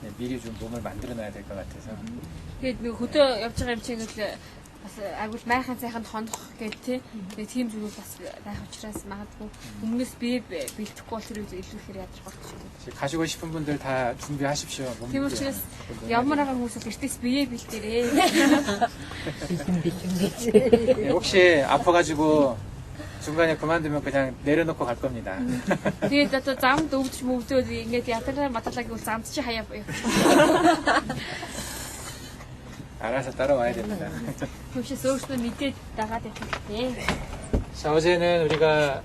네, 미리 좀 몸을 만들어 놔야 될 것 같아서. Тэгээд нэг хөдөө явж байгаа юм чинь бас агуул майхан сайхан хонох гэдэг тийм зүйл бас байх учраас магадгүй өмнөөс бие бэлтгэхгүй бол тэр үед илүү ихээр ядарч болчих. 가시고 싶은 분들 다 준비하십시오. Тийм учраас ямар нэгэн хүмүүс эртээс бие бэлтээрээ. 네, 혹시 아파가지고 중간에 그만두면 그냥 내려놓고 갈 겁니다. Тэгээд одоо замд өвдөж мөвдөөд ингээд ядараа маталаг бол замд чи хаяа. 알아서 따라와야 됩니다. 혹시 өөрсдөө мэдээд дагаад байх хэрэгтэй. 자, 어제는 우리가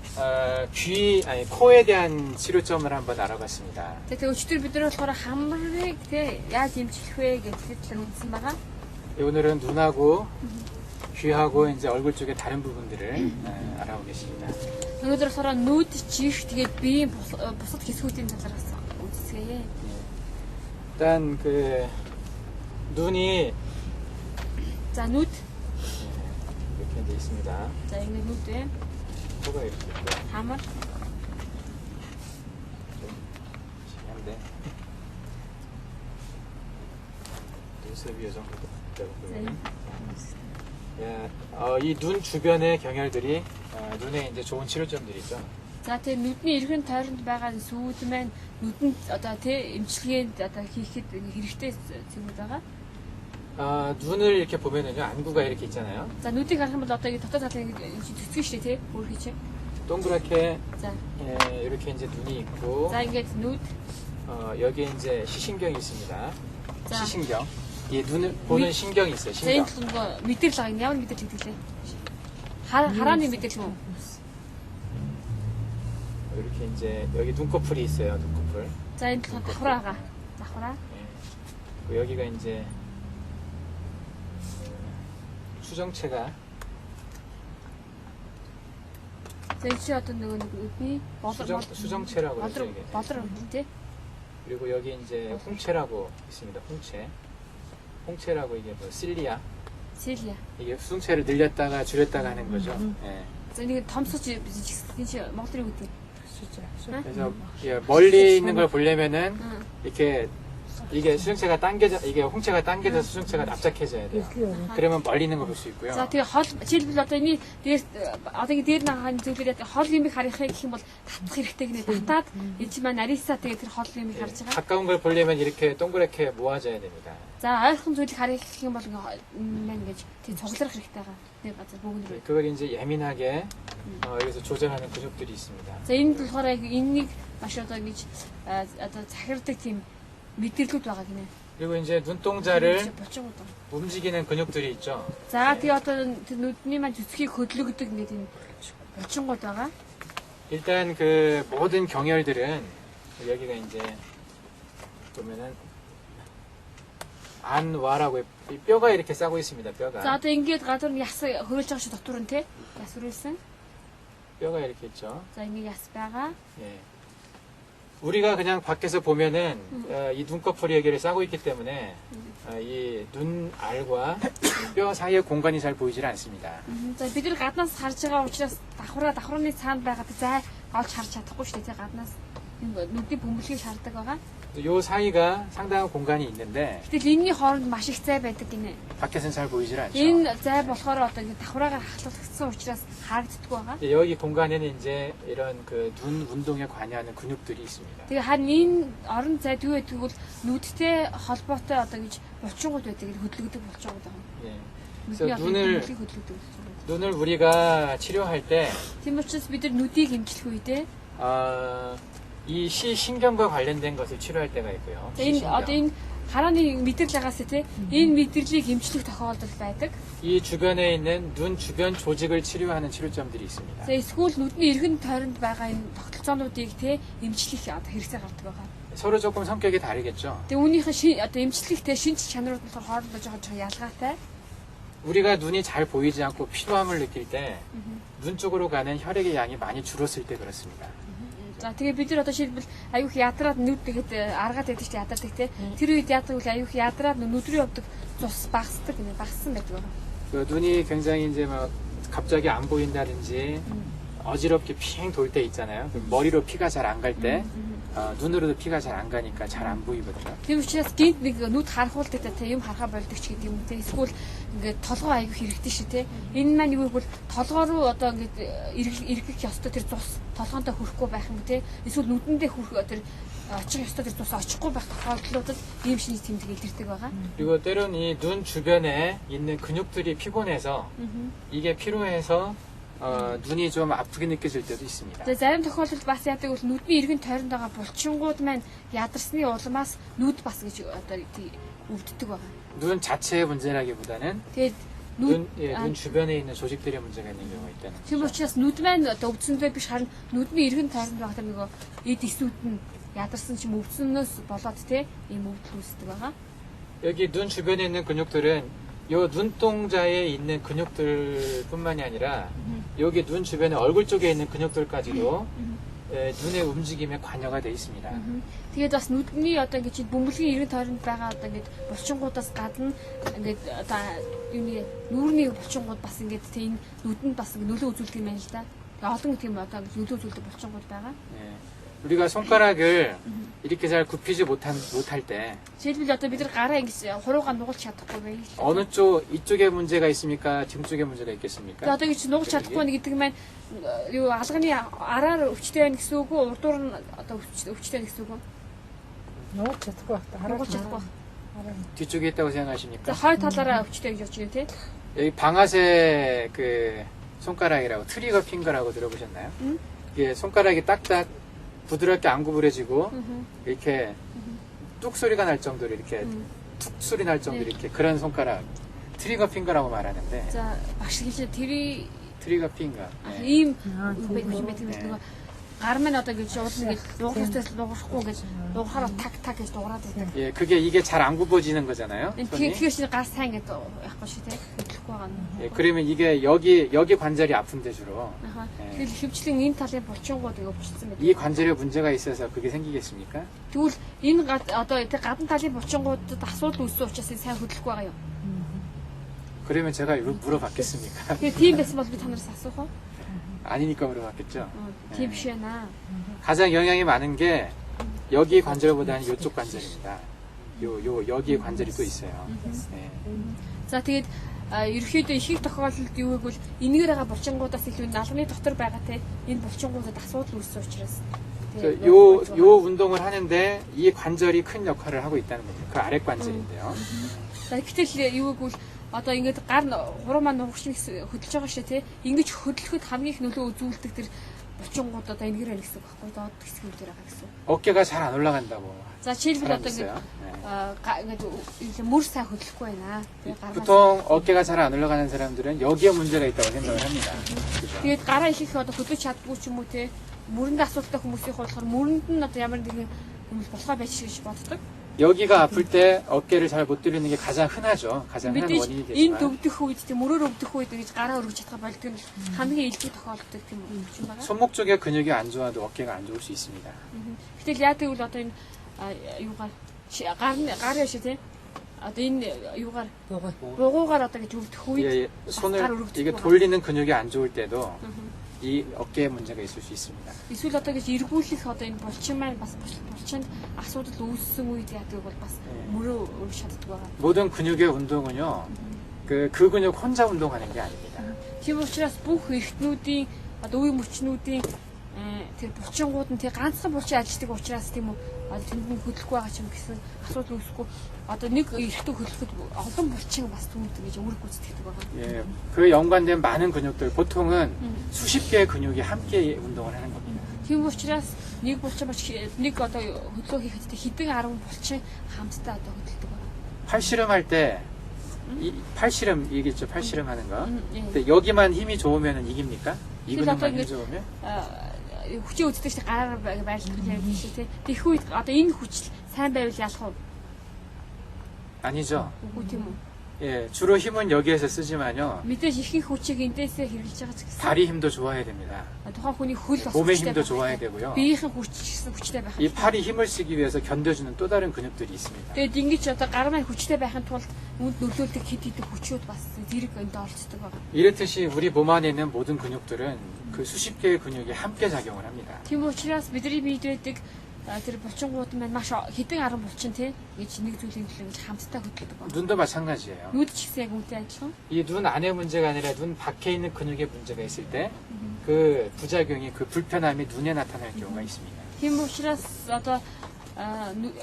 코에 대한 치료점을 한번 알아봤습니다. Тэгээд өчтөр бид нар болохоор хамрыг те яаж эмчлэх вэ гэдэгт л үзсэн байгаа. 오늘은 눈하고 귀하고 이제 얼굴 쪽에 다른 부분들을 알아보겠습니다. өнөөдөр болохоор нүд чих тэгээд биеийн бусад хэсгүүдийн талаараас үзсгээе. 일단 그 눈이 За нүд. 이렇게 이제 있습니다. За ингэ нүд вэ. 코가 이렇게 있고요. Хамар. 좀 심한데 눈썹이 이 정도 있다고 보면 이 눈 주변의 경혈들이 눈에 이제 좋은 치료점들이 있죠. За тэгээ нүдний эргэн тойронд байгаа сүүд маань нүдэнд одоо тий эмчилгээнд одоо хийхэд хэрэгтэй зүйлүүд байгаа. 눈을 이렇게 보면은요 안구가 이렇게 있잖아요. За нүдийг харах юм бол одоо ингэ дотоод талын зүтгэн шүү дээ тий өөр хийчих. 동그랗게 За. 이렇게 이제 눈이 있고 За ингээд нүд. 여기에 이제 시신경이 있습니다. 자. 시신경. 이 눈을 보는 신경이 있어요. За энэ 신경. толгой мэдрэл байгаа юм ямар мэдрэл гэдэг лээ. Харааны мэдрэл юм уу? 이렇게 이제 여기 눈꺼풀이 있어요. 눈꺼풀. За энэ толгой давхраа байгаа. Давхраа. 그리고 여기가 이제 수정체가 За энэ чи одоо нөгөө нэг би 수정체라고 그러죠 이게. болор тий. 그리고 여기 이제 홍채라고 있습니다. 홍채라고 이게 뭐 실리아. Сэлья. 이게 수정체를 늘렸다가 줄였다가 하는 거죠. 예. За нэг томсож энэ чи Монголын үү? 그래서 멀리 있는 걸 보려면은 응. 이렇게 이게 수정체가 당겨져 이게 홍채가 당겨져서 수정체가 납작해져야 돼요. 그러면 멀리 있는 걸 볼 수 있고요. За тэгээ хол жишээлбэл одоо энэ дээр одоо ингэ дээр нагааны зүйлээр хол юмыг харихыг гэх юм бол татах хэрэгтэй гинэ татаад энэ чи маань арисаа тэгээ тэр хол юмыг харж байгаа. 가까운 걸 보려면 이렇게 동그랗게 모아져야 됩니다. За ойрхон зүйлийг харах гэх юм бол ингэж тийм цугларах хэрэгтэй байгаа. Нэг газар бүгд. 그걸 이제 예민하게 여기서 조절하는 근육들이 있습니다. За энэ болохоор яг энэнийг маш одоо ингэж одоо захирдаг тийм мэдрэлүүд байгаа гинэ. 그리고 이제 눈동자를 болчихгоо. 움직이는 근육들이 있죠. За тэгээ одоо тэр нүдний маань зүсгийг хөдлөгдөг нэг тийм болчихгоо байгаа. 일단 그 모든 경혈들은 여기가 이제 보면은 안와라고 이 뼈가 이렇게 싸고 있습니다. За 뼈가 одоо ингээд гадуур нь яс хөрөлж байгаа шүү дотор нь те. Яс хөрөлсөн. 뼈가 이렇게 있죠. За энийг яс байгаа. 예. 우리가 그냥 밖에서 보면은 이 눈꺼풀이 여기를 싸고 있기 때문에 이 눈알과 뼈 사이의 공간이 잘 보이질 않습니다. За бид нар гаднаас харж байгаа учраас давхраны цаанд байгаа зай олж харж чадахгүй шүү дээ. Гаднаас нүдний бөмбөлгийг шаарддаг байгаа. 요 사이가 상당한 공간이 있는데 Гэтэл энэний хооронд маш их зай байдаг гинэ. 밖에서는 잘 보이질 않죠. Энэ зай болохоор одоо ингэ давхраагаар хахлагдсан учраас харагддаг байгаа. 여기 공간에는 이제 이런 그 눈 운동에 관여하는 근육들이 있습니다. Тэгээ харин энэ орон зай тэгвэл нүдтэй холбоотой одоо гэж булчингууд байдаг хөдлөгдөг булчингууд байгаа. 예. Нүдний 그래서 бөмбөлгийг хөдлөгдөг булчингууд. 눈을 우리가 치료할 때 Тийм учраас бид нар нүдийг эмчлэх үедээ 이 시신경과 관련된 것을 치료할 때가 있고요. энэ одоо 시신경. энэ харааны мэдрэл байгаас те энэ мэдрэлийг эмчлэх тохиолдол байдаг. 이 주변에 있는 눈 주변 조직을 치료하는 치료점들이 있습니다. За эсвэл нүдний эргэн тойронд байгаа энэ тогтолцоонуудыг те эмчлэх одоо хэрэгцээ гардаг байгаа. 서로 조금 성격이 다르겠죠. Тэгээ үүнийхээ одоо эмчлэхтэй шинж чанарууд болохоор хоорондоо жоохон ялгаатай. 우리가 눈이 잘 보이지 않고 피로함을 느낄 때 눈 쪽으로 가는 혈액의 양이 많이 줄었을 때 그렇습니다. За тэгээ бид нар одоо шилбэл аюух ядраад нүд тэгэхэд аргаад байдаг чинь ядардаг те. Тэр үед яадаг үл аюух ядраад нүд рүү явдаг цус багасдаг гэнэ багассан байдаг. 그 눈이 굉장히 이제 막 갑자기 안 보인다든지 어지럽게 핑 돌 때 있잖아요. 그 머리로 피가 잘 안 갈 때 눈으로도 피가 잘 안 가니까 잘 안 보이거든요. Тийм учраас гинт нэг нүд харахуулдаг та юм харахаа болдог ч гэдэг юм те. Эсвэл ингээд толгой аяг хэрэгтэй шүү те. Энэ маань юу гэвэл толгой руу одоо ингээд эргэх ёстой тэр цус толгоондоо хүрэхгүй байх юм те. Эсвэл нүдэндээ хүрэх тэр очих ёстой тэр цус очихгүй байх тохиолдлуудад ийм шинж тэмдэг илэрдэг байгаа. 그리고 때로는 이 눈 주변에 있는 근육들이 피곤해서 이게 피로해서 눈이 좀 아프게 느껴질 때도 있습니다. За зарим тохиолдолд бас яадаг бол нүдний эргэн тойронд байгаа булчингууд маань ядарсны улмаас нүд бас гэж одоо өвддөг байгаа. 눈 자체의 문제라기보다는 Тэгээд нүд 눈 주변에 있는 조직들의 문제가 있는 경우가 있다는 тийм 거죠. учраас нүд маань одоо өвдсөндөө биш харин нүдний эргэн тойронд байгаа тэр нөгөө эд эсүүд нь ядарсан ч юм өвдснөөс болоод те ийм өвдөл үүсдэг байгаа. 여기 눈 주변에 있는 근육들은 요 눈동자에 있는 근육들뿐만이 아니라 여기 눈 주변에 얼굴 쪽에 있는 근육들까지도 눈의 움직임에 관여가 돼 있습니다. Тэгээд бас нүдний одоо ингэж бөмбөлгийн эргэн тойронд байгаа одоо ингэж булчингуудаас гадна ингэж одоо юуны нүүрний булчингууд бас ингэж тийм нүдэнд бас нөлөө үзүүлдэг юм байна л да. Тэгээд олон тийм одоо нөлөө үзүүлдэг булчингууд байгаа. 예, 우리가 손가락을 이렇게 잘 굽히지 못할 때 Жишээлбэл одоо бид нар гараа ингэж хуруугаа нугалж чадахгүй байх. 어느 쪽 이쪽에 문제가 있습니까? 등 쪽에 문제가 Тэгээд 있겠습니까? одоо ингэж нугалж чадахгүй нэг гэдэг маань юу алганы араар өвчтэй байна гэсэн үг үү? Урдуур нь одоо өвчтэй байна гэсэн үг үү? Нууц чадахгүй байна. Нугалж чадахгүй. 뒤쪽에 있다고 За 생각하십니까? хой талаараа өвчтэй гэж бодож байна тий. 여기 방아쇠 그 손가락이라고 트리거 핑거라고 들어보셨나요? 이게 손가락이 딱딱 부드럽게 안 구부러지고 이렇게 뚝 소리가 날 정도로 이렇게 툭 소리 날 정도로 네. 이렇게 그런 손가락 트리거 핑거라고 말하는데 За багш гэж тэрий 트리거 핑거. 네. ийм нөгөө гар маань одоо гэж уул нэг дуурахтаас дуурахгүй гэж дуурахаар так гэж дуураад байдаг. 예, 그게 이게 잘 안 굽어지는 거잖아요. 손이. Тэгэхээр чи гар сайн гэдэг яахгүй шүү те. хөдлөхгүй байгаа нь. 예, 그러면 이게 여기 관절이 아픈데 주로 Аха. 네. Тэгэхээр хөвчлэн энэ талын булчингууд өвчлсөн байдаг. 이 관절에 문제가 있어서 그게 생기겠습니까? Тэгвэл энэ одоо тэр гадна талын булчингуудад асуудал үүссэн учраас энэ сайн хөдлөхгүй байгаа юу? 그러면 제가 이걸 물어봤겠습니까? Тэгээ тийм байсан бол би танаас асуух уу? 아니니까 물어봤겠죠. Тийм биш байна. 가장 영향이 많은 게 여기 관절보다는 이쪽 관절입니다. 여기 관절이 또 있어요. 네. За тэгээд ерөөхдөө их их тохиолдолд юу гэвэл энэгээр байгаа булчингуудаас илүү налганы дотор байгаа те энэ булчингуудад асуудал үүссэн учраас 그래서 요 운동을 하는데 이 관절이 큰 역할을 하고 있다는 겁니다. 그 아랫 관절인데요. За гэтэл юу гэвэл одоо ингээд гар хуруу маань нугч хөдөлж байгаа шүү те ингэж хөдлөхөд хамгийн их нөлөө үзүүлдэг тэр булчингууд одоо энэгээр байна гэсэн үг байхгүй доод хэсгүүд дээр байгаа гэсэн. 어깨가 잘 안 올라간다고. За жишээлбэл 사람 одоо 있어요. ингээд ингээд мөр сайн хөдлөхгүй байна. Тэгээ гараа 보통 어깨가 잘 안 올라가는 사람들은 여기에 문제가 있다고 생각을 합니다. 그죠? тэгээд гараа их их одоо хөдлөж чаддгүй ч юм уу те мөрөнд асуудалтай хүмүүсийн болохоор мөрөнд нь одоо ямар нэгэн хүмүүс болохоо байж гэж боддог. 여기가 아플 때 어깨를 잘 못 들이는 게 가장 흔하죠. 가장 흔한 Мэдээж 원인이 энд 되지만 өвдөх үед тийм мөрөөр өвдөх үед ингэж гараа өргөж чадах болдог нь хамгийн илбэг тохиолддог тийм юм байна. 손목 쪽에 근육이 안 좋아도 어깨가 안 좋을 수 있습니다. Гэтэл яа гэвэл одоо энэ юугаар гар яшээ тийм одоо энэ юугаар бугуугаар одоо гэж өвдөх үед 예, 예. гар 손을 өргөж 이게 돌리는 근육이 안 좋을 때도 이 어깨에 문제가 있을 수 있습니다. эсвэл одоо гэж эргүүлэх одоо энэ булчин маань бас булчинд асуудал үүссэн үед яадаг бол бас мөрөө өргөж чаддаг байгаа. 모든 근육의 운동은요, 그 근육 혼자 운동하는 게 아닙니다. Тийм учраас бүх эрхтнүүдийн одоо үе мөчнүүдийн тэр булчингууд нь тэр ганцхан булчин ажилладаг учраас тийм үү одоо тэнд нь хөдлөхгүй байгаа ч юм гэсэн асуудал үүсэхгүй одоо нэг эрхтөө хөдлөхөд олон булчин бас түүнтэй гэж үүрэг гүйцэтгэдэг байгаа. 예, 그 연관된 많은 근육들 보통은 수십 개의 근육이 함께 운동을 하는 겁니다. Тийм учраас нэг булчин бач нэг одоо хөдлөө хийхэд хэдэн 10 булчин хамтдаа одоо хөдөлдөг байгаа. 팔씨름 할 때, 팔씨름 이겠죠, 팔씨름 하는 거. 예. 근데 여기만 힘이 좋으면 이깁니까? 이 그래서 근육만 힘이 이게- 좋으면? Хүчээ үздэг чинь гараар байлгах юм шиг тий. Тэгэх үед одоо энэ хүч сайн байвал ялах уу? 아니죠. Үгүй тийм үү? 예, 주로 힘은 여기에서 쓰지만요. Мэдээж ихэнх хүчийг эндээсээ хэрэгжилж байгаа ч гэсэн 다리 힘도 좋아야 됩니다. тухайн хүний хөл бас 몸의 хүчтэй 힘도 байх 좋아야 хэрэгтэй. 되고요. Биеийн хүч гэсэн хүчтэй байх. 이 팔이 힘을 쓰기 위해서 견뎌주는 또 다른 근육들이 있습니다. Тэгээд ингэж одоо гар маань хүчтэй байхын тулд үнд нөлөөлдөг хэд хэдэн хүчүүд бас зэрэг энд оролцдог байгаа. 이렇듯이 우리 몸 안에 있는 모든 근육들은 그 수십 개의 근육이 함께 작용을 합니다. Тийм учраас бидний биед байдаг тэр булчингууд маань маш хэдэн арга булчин тий гэж нэг зүйлийн төлөө гэж хамтдаа хөдөлдөг байна. 눈도 마찬가지예요. Нүд ч гэсэн яг үүнтэй адилхан. 이 눈 안의 문제가 아니라 눈 밖에 있는 근육에 문제가 있을 때 그 부작용이 그 불편함이 눈에 나타날 경우가 있습니다. Тийм учраас одоо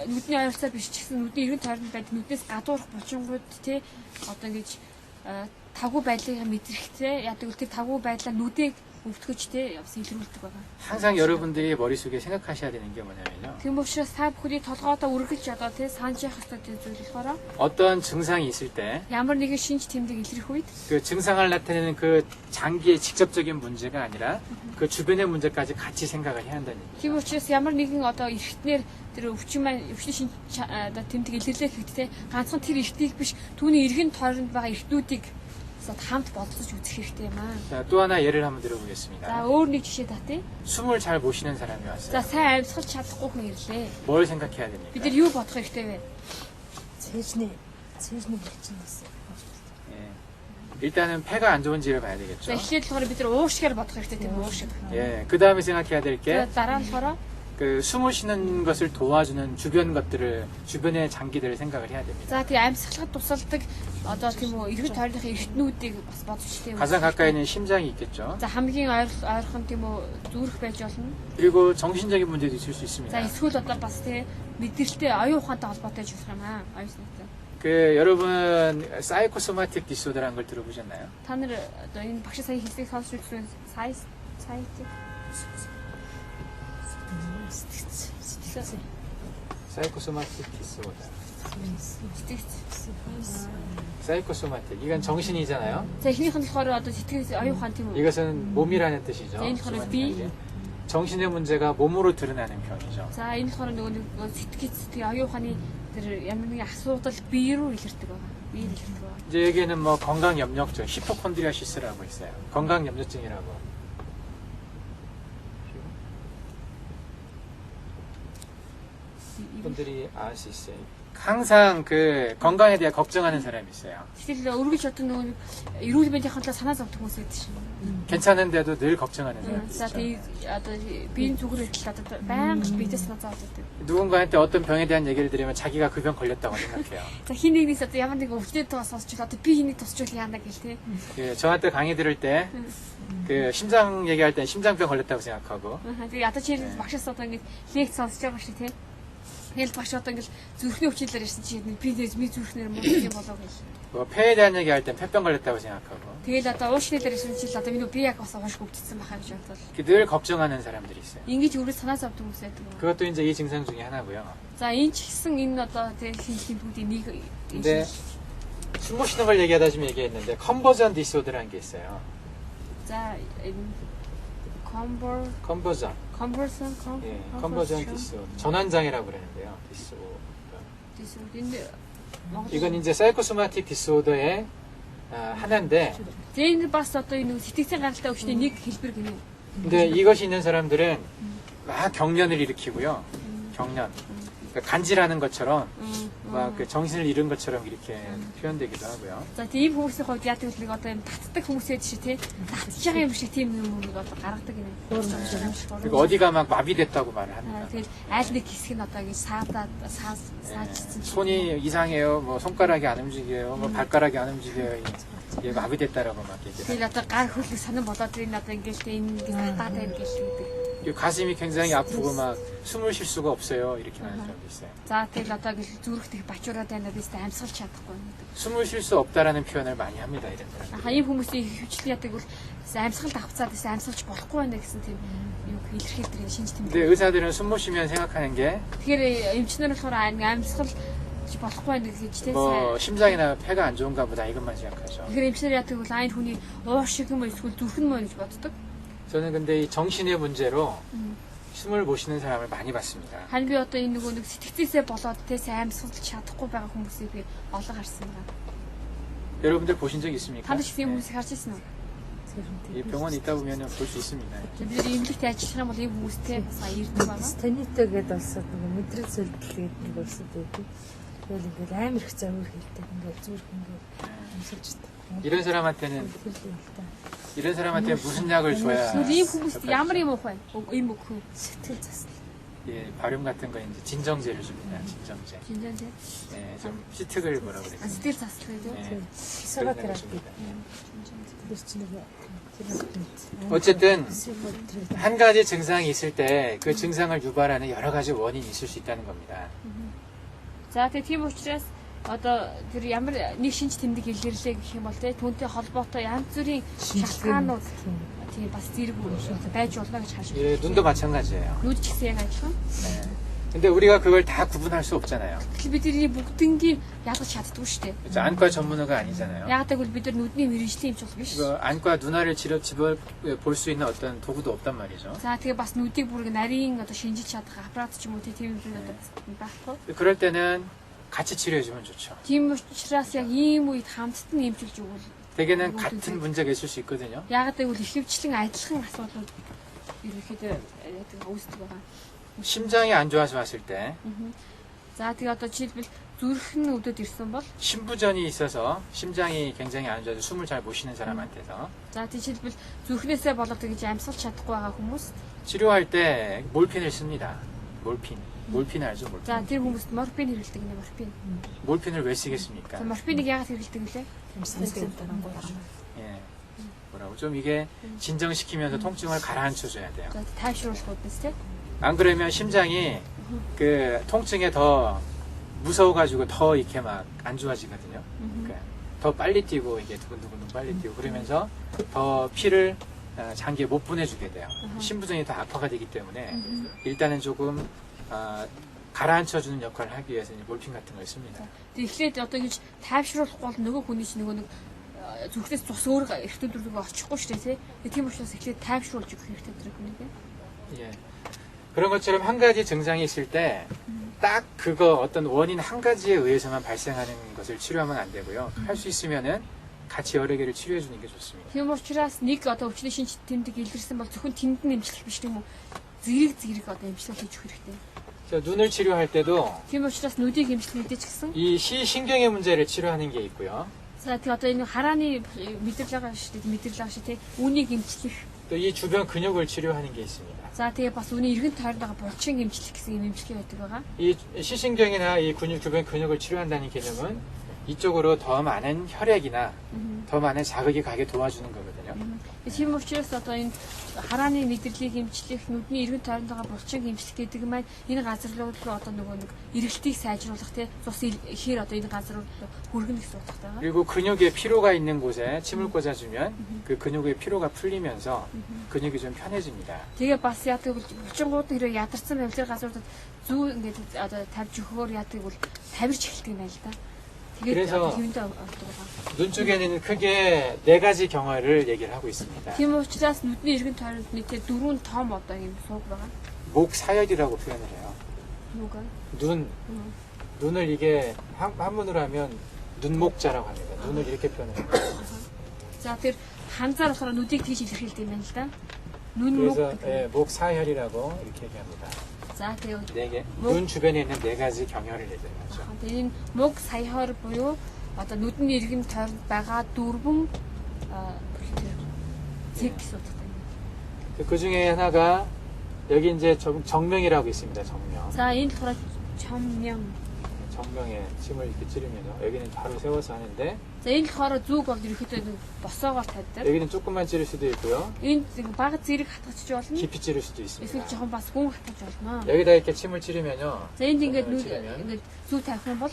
нүдний ойрцоо биш ч гэсэн нүдний эргэн тойронд байдаг нүднээс гадуурх булчингууд тий одоо ингэж тавгүй байдлыг мэдрэхтэй яадаг үл тэр тавгүй байдлаа нүдийг өвтгөж тий бас илрүүлдэг байгаа. 항상 여러분들이 머릿속에 생각하셔야 되는 게 뭐냐면요. Тийм учраас та бүхний толгойдоо үргэлж одоо тий санаж явах хэрэгтэй зүйл болохоор 어떤 증상이 있을 때 ямар нэгэн шинж тэмдэг илрэх үед 그 증상을 나타내는 그 장기의 직접적인 문제가 아니라 그 주변의 문제까지 같이 생각을 해야 한다는 얘기죠. тийм учраас ямар нэгэн одоо эргэтнэр тэр өвчин маань өвчин шинж одоо тэмдэг илэрлэх хэрэгтэй ганцхан тэр эргэтийг биш түүний эргэн тойронд байгаа эргэтнүүдийг хамт бодсож үзэх хэрэгтэй юм аа. 자, 또 하나 예를 한번 За 들어보겠습니다. өөр нэг жишээ татъя. 숨을 잘 못 쉬는 사람이 За 왔어요. сайн амьсгалж чадахгүй хүн ирлээ. 뭘 생각해야 Бид 됩니까? нар юу бодох хэрэгтэй вэ? цээжний булчин гэсэн. 예. 일단은 폐가 안 좋은지를 봐야 За 되겠죠. эхлээд болохоор бид нар уушгаар бодох хэрэгтэй тийм уушиг. 예. 그 다음에 생각해야 될 За 게 дараа нь болохоор 그 숨을 쉬는 것을 도와주는 주변 것들을 주변의 장기들을 생각을 해야 됩니다. за тийм амьсгалахад тусалдаг одоо тийм үү эргэн тойрныхын эргэтнүүдийг бас бодож штеп. 가장 가까이 있는 심장이 있겠죠. За хамгийн ойрхон тийм үү зүрх байж болно. 그리고 정신적인 문제도 있을 수 За 있습니다. эсвэл одоо бас тийм мэдрэлтэй оюун ухаантай холбоотой ч болох юм аа. Оюуснтай. 그 여러분 사이코소마틱 디소더라는 걸 들어보셨나요? Та нар одоо энэ багш сая хэлсийг сонсч үзсэн сая 사이코소마틱 디소더. сэтгэц. 사이코소마틱. 이건 정신이잖아요. За эхнийх нь болохоор одоо сэтгэл оюун ухаан тийм үү? 이것은 몸이라는 뜻이죠. 네, 이거는 소마틱이. 정신의 문제가 몸으로 드러나는 병이죠. За энэ болохоор нөгөө нэг сэтгэл оюун ухааны тэр ямар нэгэн асуудал бие рүү илэрдэг байгаа. Бие илэрдэг байгаа. 이제 여기에는 뭐 건강 염려증, 히포콘드리아시스라고 있어요. 건강 염려증이라고. 분들이 알 수 있어요. 항상 그 건강에 대해 걱정하는 사람이 있어요. Сэтгэл өргөж одоо нөгөө эрүүл мэндийн хандлага санаа зовдөг хүмүүс байдаг шин. 괜찮은데도 늘 걱정하는 사람이 За 있죠. тий одоо биеийн зүгээр ихтэл одоо байнга биедээ санаа зовдөг. 누군가한테 어떤 병에 대한 얘기를 들으면 자기가 그 병 걸렸다고 생각해요. За хин нэгнээс одоо ямар нэг өвчнөд байгаа сонсч одоо би хэнийг тусч яана гэл тий. 그 저한테 강의 들을 때 그 심장 얘기할 때 심장병 걸렸다고 생각하고 Тэгээ ядаж чи багшаас одоо ингэ лекц сонсож байгаа шүү тий. Тэгэл багш одоо ингэ зүрхний өвчлөлөөр ирсэн чи би зүрхнэр муу юм болоо гэл. 뭐 폐에 대한 얘기할 땐 폐병 걸렸다고 생각하고 Тэгэл одоо уушны дээр ирсэн чи одоо миний би яг бас уушг өвдсөн байхаа гэж бодвол 늘 걱정하는 사람들이 있어요. ингэж өөрөө санаа зовдөг хүмүүс байдаг. 그것도 이제 이 증상 중에 하나고요. За энэ ч гэсэн энэ одоо тий хэмтгүүдийн нэг 근데 숨 못 쉬는 걸 얘기하다 지금 얘기했는데 컨버전 디소더라는 게 있어요. За энэ 컨버전. conversion 예, 컨버전 디소더. 전환장애라고 그러는데요. 디소더. 이건 이제 사이코소마틱 디소더의 하나인데 энэ бас одоо энэ сэтгцийн гаралтай өвчний нэг хэлбэр гинэ. 근데 이것이 있는 사람들은 막 경련을 일으키고요. 경련. 그러니까 간질하는 것처럼 막 그 정신을 잃은 것처럼 이렇게 표현되기도 하고요. За тийм хүмүүсийн хувьд яадаг вэ? Одоо юм татдаг хүмүүс байдаг шүү тий. Татж байгаа юм шиг тийм юм одоо гаргадаг гинэ. 그리고 어디가 막 마비됐다고 말을 합니다. тэгэл айл нэг хэсэг нь одоо ингэ саажчихсан. 손이 이상해요. 뭐 손가락이 안 움직여요. 뭐 발가락이 안 움직여요. 얘 마비됐다라고 막 얘기해요. тэгэл одоо гар хөлөг санан болоод энэ одоо ингээл энэ татаад байна гэж хэлдэг. 가슴이 굉장히 아프고 막 숨을 쉴 수가 없어요. 이렇게 말하는 사람도 있어요. За тэгэл одоо гэл зүрхтэх бачуураад байна биз дээ амьсгалж чадахгүй гэдэг. 숨을 쉴 수 없다라는 표현을 많이 합니다. 이런 사람. Ийм хүмүүсийн хөвчлэн яадаг бол амьсгалд авцаад байсан амьсгалж болохгүй байна гэсэн тийм юу илэрхийлдэг энэ шинж тэмдэг. 근데 의사들은 숨 못 쉬면 생각하는 게 Тэгэхээр эмчнэр болохоор амьсгал болохгүй байна гэж тийм 뭐 심장이나 폐가 안 좋은가 보다 이것만 생각하죠. Тэгэхээр эмчнэр яадаг бол айн хүний уушиг юм эсвэл зүрхэн мөн гэж боддог. 저는 근데 이 정신의 문제로 숨을 못 쉬는 사람을 많이 봤습니다. Харин би одоо энэ нөгөө нэг сэтгцээсээ болоод тийм сайн амьсгалж чадахгүй байгаа хүмүүсийг би олон харсан байна. 여러분들 보신 적 있습니까? Та нар ч тийм хүмүүсийг харж ирсэн үү? 이 병원 있다 보면 볼 수 있습니다. Бид эмнэлэгт ажиллах юм бол ийм хүмүүстэй бас ирдэг байна. Станитэгээд бас нөгөө мэдрэл зөвлөлгээд нэг өсөд байдаг. Тэгэл ингээл амар их завар хэлдэг. Ингээл зүрх ингээл амьсгалж чаддаг. 이런 사람한테 무슨 약을 줘야 Ийм хүмүүст ямар юм уух вэ? Ийм өгөх үү? сэтгэл заснал. 예, 발음 같은 거 이제 진정제를 줍니다. 진정제. 진전제. 예, 좀 시특을 뭐라 그래요? 스틸 자스트죠. 예, 피서가 그런 걸 테라피. 줍니다. 그래서 지금 어쨌든 한 가지 증상이 있을 때 그 증상을 유발하는 여러 가지 원인이 있을 수 있다는 겁니다. За тэгээ тийм учраас одоо тэр ямар нэг шинж тэмдэг илэрлээ гэх юм бол түүнтэй холбоотой янз бүрийн шалтгаанууд тийм бас зэрэг байж болно гэж харж 예, байна. 눈도 마찬가지예요. Нүд ч гэсэн яг адилхан. 네. 근데 우리가 그걸 다 구분할 수 없잖아요. Тэгэхээр бид тэрийг бүгднгийн ялгаж чаддгүй шүү дээ. 그렇죠? 안과 전문의가 아니잖아요. Яг тэгвэл бид нар нүдний мэрэгжлийн эмч бол биш. 그 안과 눈알을 집어 볼 수 있는 어떤 도구도 없단 말이죠. За тэгээ бас нүдийг бүр нарийн одоо шинжиж чадах аппарат ч юм уу тийм юм одоо бас байхгүй. 그럴 때는 같이 치료해주면 좋죠. Тийм учраас яг ийм үед хамтд нь эмчилж өгвөл 대개는 같은 문제가 있을 수 있거든요. яг тэгвэл ихэвчлэн адилхан асуудлууд ерөнхийдөө үүсдэг байгаа. 심장이 안 좋아서 왔을 때 За тэгээ одоо жишээлбэл зүрх нь өдөөд ирсэн бол 심부전이 있어서 심장이 굉장히 안 좋아서 숨을 잘 못 쉬는 사람한테서 за жишээлбэл зүрхнээсээ болоод гэж амьсгалж чадахгүй байгаа хүмүүс 치료할 때 몰핀을 씁니다. 몰핀 알죠? 몰핀. за тэр хүмүүст морфин хэрэглэдэг нэ морфин. 몰핀을 왜 쓰겠습니까? За морфиныг яагаад хэрэглэдэг вэ? 예. 뭐라고 좀 이게 진정시키면서 통증을 가라앉혀 줘야 돼요. За тайвшруулах үднэс те. 안 그러면 심장이 그 통증에 더 무서워가지고 더 이렇게 막 안 좋아지거든요. 그러니까 더 빨리 뛰고 이게 두근두근 빨리 뛰고 그러면서 더 피를 장기에 못 보내주게 돼요. 심부전이 더 악화가 되기 때문에 일단은 조금 가라앉혀주는 역할을 하기 위해서 이제 몰핀 같은 걸 씁니다. Тэгэхээр одоо ингэж тайвшруулах бол нөгөө хүний чинь нөгөө нэг зүрхнээс цус өөр эртний дүрlүг очихгүй шүү дээ те. Тийм учраас эхлээд тайвшруулж өгөх хэрэгтэй тэр хүнийг. 예. 그런 것처럼 한 가지 증상이 있을 때 딱 그거 어떤 원인 한 가지에 의해서만 발생하는 것을 치료하면 안 되고요. 할 수 있으면은 같이 여러 개를 치료해 주는 게 좋습니다. Тийм учраас нэг одоо өвчний шинж тэмдэг илэрсэн бол зөвхөн тэнд нь эмчлэх биш тийм үү? Зэрэг одоо эмчлэл хийж өгөх хэрэгтэй. 자, 눈을 치료할 때도 Тийм учраас нүдийг эмчлэх мэдээж гэсэн. 이 시신경의 문제를 치료하는 게 있고요. За тэгээ одоо энэ харааны мэдрэл байгаа шүү дээ. Мэдрэл байгаа шүү те. Үүнийг эмчлэх. 또 이 주변 근육을 치료하는 게 있습니다. За тэгээ бас үүний эргэн тойронд байгаа булчин эмчлэх гэсэн юм эмчилгээ байдаг байгаа. 이 시신경이나 이 근육 주변 근육을 치료한다는 개념은 이쪽으로 더 많은 혈액이나 더 많은 자극이 가게 도와주는 거거든요. Тийм учраас одоо энэ харааны мэдрэлийг эмчлэх, нүдний эргэн тойронд байгаа булчин эмчлэх гэдэг маань энэ газар руу одоо нөгөө нэг эргэлтийг сайжруулах те цус ихээр одоо энэ газар руу хүргэнэ гэсэн утгатай байгаа. 그리고 근육에 피로가 있는 곳에 침을 꽂아주면 그 근육의 피로가 풀리면서 근육이 좀 편해집니다. Тэгээ бас яадаг бол булчингууд нь хэрэг ядарсан байвал тэр газруудад зүү ингээд одоо тавьж өгөхөөр яадаг бол тавирч эхэлдэг юм байна л да. 그래서 Тэгээд хэвэндээ ордог байгаа. 눈 쪽에는 크게 네 가지 경화를 얘기를 하고 있습니다. Тийм учраас нүдний эргэн тойронд нийтээ 4 том одоо юм сууг байгаа. 목 사열이라고 표현을 해요. Нүг. 눈을 이게 한문으로 하면 눈목자라고 합니다. 눈을 이렇게 표현해요. За тэр ханзаар болохоор нүдийг тийш илэрхийлдэг юм байна л да. Нүн мөг. 그래서 예, 목 사혈이라고 이렇게 얘기합니다. За тэгээ 네 개. 눈 주변에 있는 네 가지 경혈을 얘기하죠. энэ мөг саяхоор буюу одоо нүдний эргэн тойронд байгаа 4 зэг гэсэн утгатай. 그 중에 하나가 여기 이제 정명이라고 있습니다. 정명. За энэ болохоор чоммян. 정명에 침을 이렇게 찌르면요. 여기는 바로 세워서 하는데 За энэ болохоор зүг бол ерөөхдөө нэг босоогоор тавьдаг. 여기는 조금만 찌를 수도 있고요. Энд бага зэрэг хатгачж болно. 깊이 찌를 수도 Эсвэл 있습니다. жоохон бас гүн хатгаж болно. 여기다 이렇게 침을 찌르면요. За энд ингээд 찌르면 ингээд зүг тавих юм бол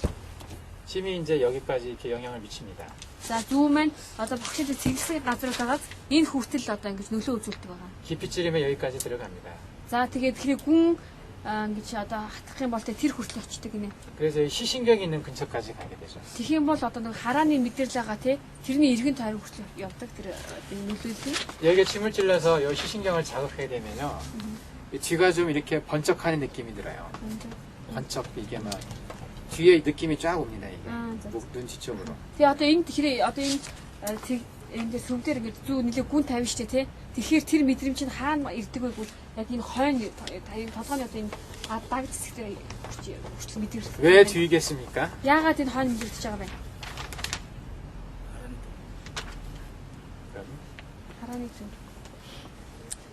침이 이제 여기까지 이렇게 영향을 미칩니다. за зүг маань одоо багшид цэглэсэн газруудаас энэ хүртэл одоо ингэж нөлөө үзүүлдэг байгаа. 깊이 찌르면 여기까지 들어갑니다. За тэгээд тэгэхээр гүн ингэж одоо хатгах юм бол тэр хүртэл очдөг гинэ. 그래서 이 시신경이 있는 근처까지 가게 되죠. Тэгэх юм бол одоо нэг харааны мэдрэл байгаа тий тэрний эргэн тойрон хүртэл явдаг тэр нөлөөлөл. 여기에 침을 찔러서 이 시신경을 자극하게 되면요. 이 뒤가 좀 이렇게 번쩍하는 느낌이 들어요. 번쩍 이게 막 뒤에 느낌이 쫙 옵니다. 이게 눈 뒤쪽으로. Тэгээ одоо энэ тэгэхээр одоо энэ энэ сүм дээр ингэ зүү нэлээ гүн тавина штэ тий. Тэгэхээр тэр мэдрэмж чинь хаана ирдэг вэ гэвэл яг энэ хойно энэ толгойн одоо энэ даг зэсэг дээр хүртэл мэдрэмж. 왜 뒤겠습니까? Яагаад энэ хойно мэдрэгдэж байгаа бэ? 하라니 좀.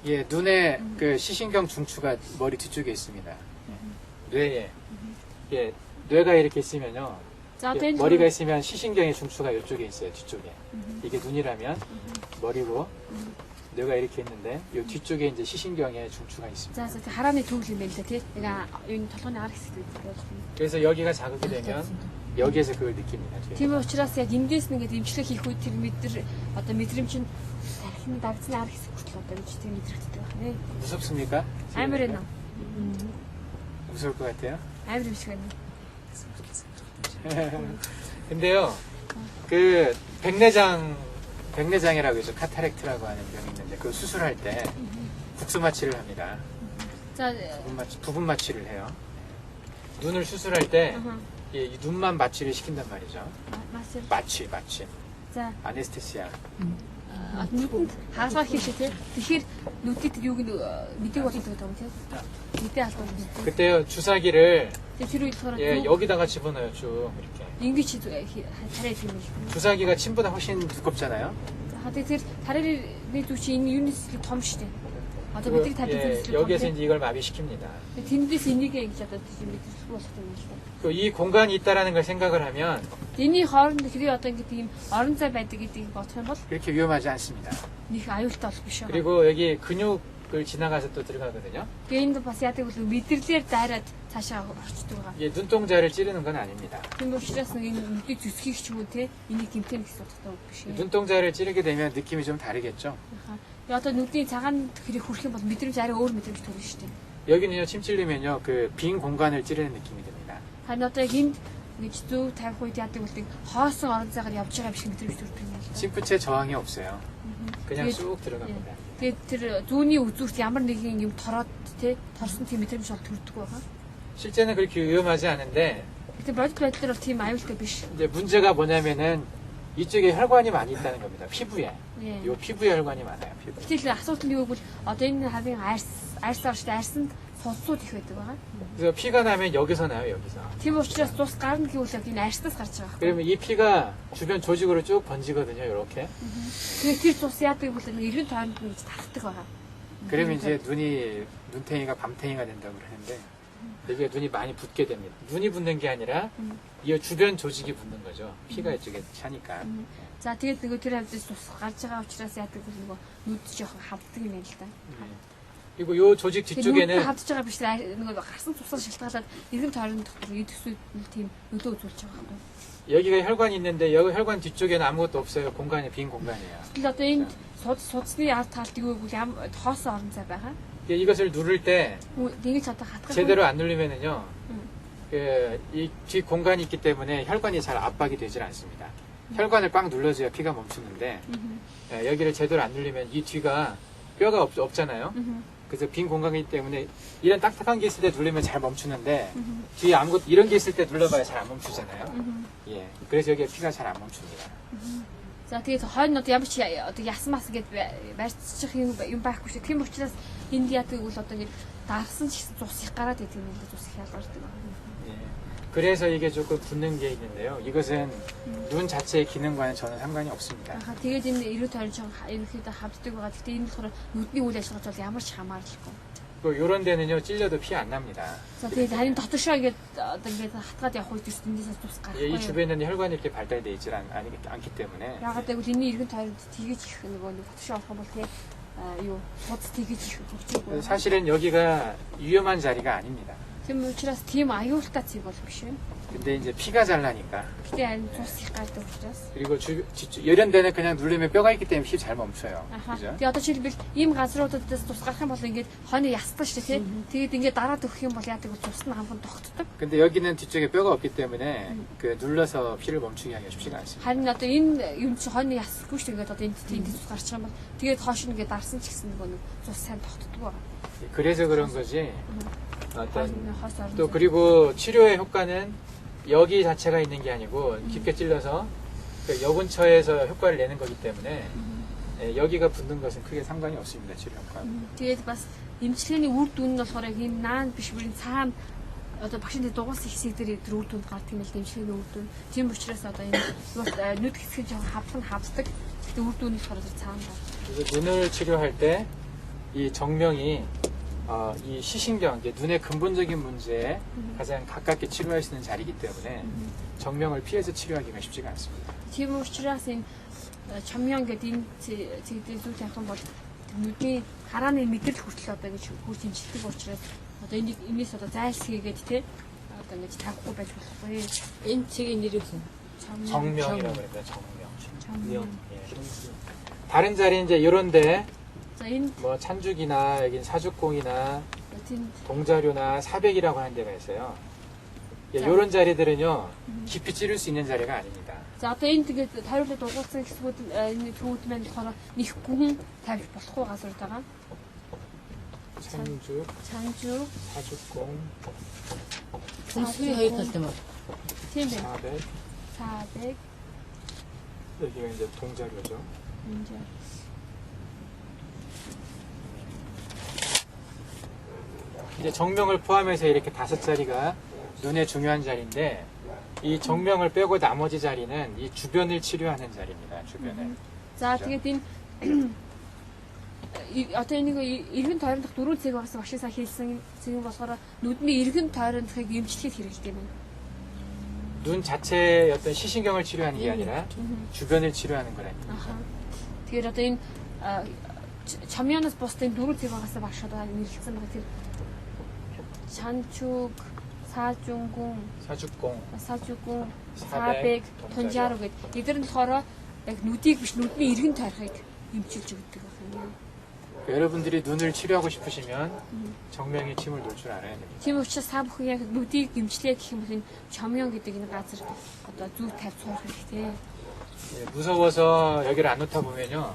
예, 눈에 그 시신경 중추가 머리 뒤쪽에 있습니다. 뇌에. 이게 뇌가 이렇게 있으면요. За одоо 이게 энэ 머리가 있으면 시신경의 중추가 이쪽에 있어요. 뒤쪽에. 이게 눈이라면 머리고 뇌가 이렇게 있는데 이 뒤쪽에 이제 시신경의 중추가 있습니다. за харааны төгөл юм байна л да тий. Нэг энэ толгойн ар хэсэг байдаг. 그래서 여기가 자극이 되면 여기에서 그걸 느낍니다. 뒤에. Тийм учраас яг эндээс нь ингээд имчилгээ хийх үед тэр одоо мэдрэмж нь тархины дагцны ар хэсэг хүртэл одоо гэж тийм мэдрэгддэг байна. 무섭습니까? Амар байна. 무서울 것 같아요. Амар юм шиг байна. 근데요, 백내장이라고 해서 카타렉트라고 하는 병이 있는데 그 수술할 때 국수 마취를 합니다. За 부분 마취를 해요. 눈을 수술할 때 아하. 이 눈만 마취를 시킨단 말이죠. 마취. 마취. За 아네스테시아. нүдэнд хаалгаа хийшээ тий. Тэгэхээр нүдэд юуг нь мэдээг болгодог юм тий. Мэдээ алдсан. 그때요 주사기를 Тэгээ тэр үед болохоор 여기다가 집어넣어요 쭉 이렇게. ингэж тариа хийх юм шиг. 주사기가 침보다 훨씬 두껍잖아요. За тэр тарианы зүг чи энэ юунес том штэ. Одоо бидний тавьдаг зүйлс 여기에서 이제 이걸 마비시킵니다. тэндээс энийг ингэж одоо тийм мэдэрч болох юм л да. 이 공간이 있다라는 걸 생각을 하면 Эний хооронд хэрэг одоо ингэ тийм орон зай байдаг гэдгийг бодох юм бол 그렇게 위험하지 않습니다. нэг аюултай болох биш үү. 그리고 여기 근육을 지나가서 또 들어가거든요. Тэгээ энд бас яадаг бол мэдэрлэр дайраад цаашаа орчдөг байгаа. 이게 눈동자를 찌르는 건 아닙니다. Тийм учраас нэг энэ нүдийг зүсхийг ч юм уу те энийг гимтэн гэсэн утгатай үг биш ээ. 눈동자를 찌르게 되면 느낌이 좀 다르겠죠. Тэгээ одоо нүдний цагаан хэрэг хүрэх юм бол мэдрэмж арай өөр мэдрэмж төрнө шүү дээ. 여기는요 침 찔리면요 그 빈 공간을 찌르는 느낌이 듭니다. Харин одоо яг энд гэж зөв тавих үед яадаг бол нэг хоосон орон зайгаар явж байгаа юм шиг мэдрэмж төрдөг юм байна. 침프체 저항이 없어요. 그냥 이게- 쑥 들어갑니다. Тэгээд тэр зүүнний үзүүрт ямар нэгэн юм тороод те торсон тийм мэдрэмж бол төрдөг байгаа. 실제는 그렇게 위험하지 않은데 Гэтэ бодит байдлаар бол тийм аюултай биш. 이제 문제가 뭐냐면은 이쪽에 혈관이 많이 있다는 겁니다. 피부에. 예. 요 피부에 혈관이 많아요. 피부. Гэтэл асуудал нь юу гэвэл одоо энэ хавийн арьсаар штэ арьсанд сонсууд их байдаг байгаа. 그래서 피가 나면 여기서 나요. 여기서. Тийм учраас цус гарна гэвэл яг энэ арьснаас гарч байгаа. 그러면 이 피가 주변 조직으로 쭉 번지거든요. 이렇게. Тэгээд тэр цус яадаг бол нэг эргэн тойронд нь тархдаг байгаа. 그러면 이제 눈탱이가 밤탱이가 된다고 그러는데 여기에 눈이 많이 붓게 됩니다. 눈이 붓는 게 아니라 이 주변 조직이 붓는 거죠. 피가 이쪽에 차니까. За тэгээд нөгөө тэр хавьд цус гарч байгаа учраас яадаг бол нөгөө нүд жоохон хавддаг юм байна л да. 그리고 요 조직 Нүд 뒤쪽에는 хавдж байгаа биш нөгөө гарсан цусаар шалтгаалаад эргэн тойронд дотор идэвсүүд нь тийм нөлөө үзүүлж байгаа юм. 여기가 혈관이 있는데 여기 혈관 뒤쪽에는 아무것도 없어요. 공간이 빈 공간이에요. Тэгэл одоо энд судасны ард талд юу гэвэл хоосон орон зай байгаа. 이것을 누를 때 Тэгэж одоо хатгах 제대로 안 누르면은요. 이 뒤 공간이 있기 때문에 혈관이 잘 압박이 되질 않습니다. 혈관을 꽉 눌러줘야 피가 멈추는데 여기를 제대로 안 누르면 이 뒤가 뼈가 없잖아요. 그래서 빈 공간이기 때문에 이런 딱딱한 게 있을 때 누르면 잘 멈추는데 뒤에 아무것도 이런 게 있을 때 눌러봐야 잘 안 멈추잖아요. 예, 그래서 여기에 피가 잘 안 멈춥니다. За тэгээд хойнод ямар ч одоо ясан мас гэд барьчих юм байхгүй шүү. Тийм учраас энд яадаг бол одоо ингэ дарсан ч гэсэн цус их гараад идэг юм л цус их ялгардаг. 예, 그래서 이게 조금 붓는 게 있는데요. 이것은 눈 자체의 기능과는 전혀 상관이 없습니다. Тэгээд энэ эрүү тойрон ч ерөнхийдөө хавддаг байгаа. Гэхдээ энэ болохоор нүдний үйл ажиллагаач бол ямар ч хамааралгүй. 이런 데는요 찔려도 피 안 납니다. За тэгээд харин дотоошоо ингээд одоо ингээд хатгаад явах үед эндээс цус 예, 이 гарахгүй. 주변에는 혈관이 이렇게 발달되어 있지 않기 때문에 Ягаад гэвэл энэний эргэн тойронд тгийж их нөгөө дотоошоо орох юм бол тэгээ юу цус тгийж их хөвчөөгөө. 사실은 여기가 위험한 자리가 아닙니다. Тийм учраас тийм аюултай цэг бол биш юм. 근데 이제 피가 잘 나니까 Гэтэ харин цус их гардаг учраас. 그리고 이런 데는 그냥 누르면 뼈가 있기 때문에 피 잘 멈춰요. Аха. 그죠? Тэгээ одоо жишээлбэл ийм газруудаас цус гарах юм бол ингээд хойно ястдаг шүү дээ тий. Тэгээд ингээд дараад өгөх юм бол яадаг вэ цус нь хамгаан тогтдог. 근데 여기는 뒤쪽에 뼈가 없기 때문에 그 눌러서 피를 멈추게 하기가 쉽지가 않습니다. Харин одоо энэ юм чи хойно ясахгүй шүү дээ. Ингээд одоо энд цус гарчих юм бол тэгээд хоош нь ингээд дарсан ч гэсэн нөгөө цус сайн тогтдог байгаа. 그래서 그런 거지. 어떤 Хоос орон. 또 그리고 치료의 효과는 여기 자체가 있는 게 아니고 깊게 찔러서 그 여 근처에서 효과를 내는 거기 때문에 예, 여기가 붓는 것은 크게 상관이 없습니다. 치료 효과. Тэгээд бас эмчилгээний үр дүн нь болохоор яг энэ наан биш бүрийн цаана одоо багшинтай дугуулсан хэсэг дээр тэр үр дүнд гардаг юм л эмчилгээний үр дүн. Тийм учраас одоо энэ нүд хэсэг жоохон хавддаг. Гэхдээ үр дүн нь болохоор цаана байна. 그래서 눈을 치료할 때 이 정명이 이 시신경, 이제 눈의 근본적인 문제에 가장 가깝게 치료할 수 있는 자리이기 때문에 정명을 피해서 치료하기가 쉽지가 않습니다. Тийм учраас энэ чамьян гэдэг энэ зэгдээ зүйл явах юм бол нүдний харааны мэдрэл хүртэл одоо ингэж хурц хэмждэг учраас одоо энийг энэс одоо зайлсхийгээд те одоо ингэж тавихгүй байж болохгүй. Энэ цэгийн нэр юу? 정명이라고 그래요. 정명. 정명. 예. 다른 자리 이제 이런데 За энэ 뭐 찬죽이나 여긴 사죽공이나 тийм 동자료나 사백이라고 하는 데가 있어요. 이런 자리들은요 깊이 찌를 수 있는 자리가 아닙니다. за одоо энэ тэгээд тойруулаад дугуйсан хэсгүүд энэ төвүүд маань болохоор нэхгүй тавьж болохгүй газар байгаа. 찬죽, 찬주, 사죽공, Сүнсний хоёр талтай юм уу? тийм байна. 사백. 400 여기가 이제 동자료죠. 이제 이제 정명을 포함해서 이렇게 5자리가 눈에 중요한 자리인데 이 정명을 빼고 나머지 자리는 이 주변을 치료하는 자리입니다. 주변을. за тэгээд энэ одоо энийг эргэн тойрондох дөрвөн цэг багсан багшийн сайн хэлсэн цэг болохоор нүдний эргэн тойрондохыг эмчлэхэд хэрэглэдэг юм. 눈 자체의 어떤 시신경을 치료하는 게 아니라 주변을 치료하는 거랍니다. 아하. тэгээд одоо энэ чамьянаас бусдын дөрвөн цэг багсан багшаад нэрлэгдсэн байгаа тэр 찬축, 사중궁, 사죽공, 사주궁, 사백, 400, 돈자루 гэдэг. эдгээр нь болохоор яг нүдийг биш нүдний эргэн тойрхыг эмчилж өгдөг байна. 여러분들이 눈을 치료하고 싶으시면 정명의 침을 놓을 줄 알아야 됩니다. Тийм учраас та бүхэн яг нүдийг эмчлэе гэх юм бол энэ чамьон гэдэг энэ газар одоо зүг тавьж суух хэрэгтэй. 예, 무서워서 여기를 안 놓다 보면요,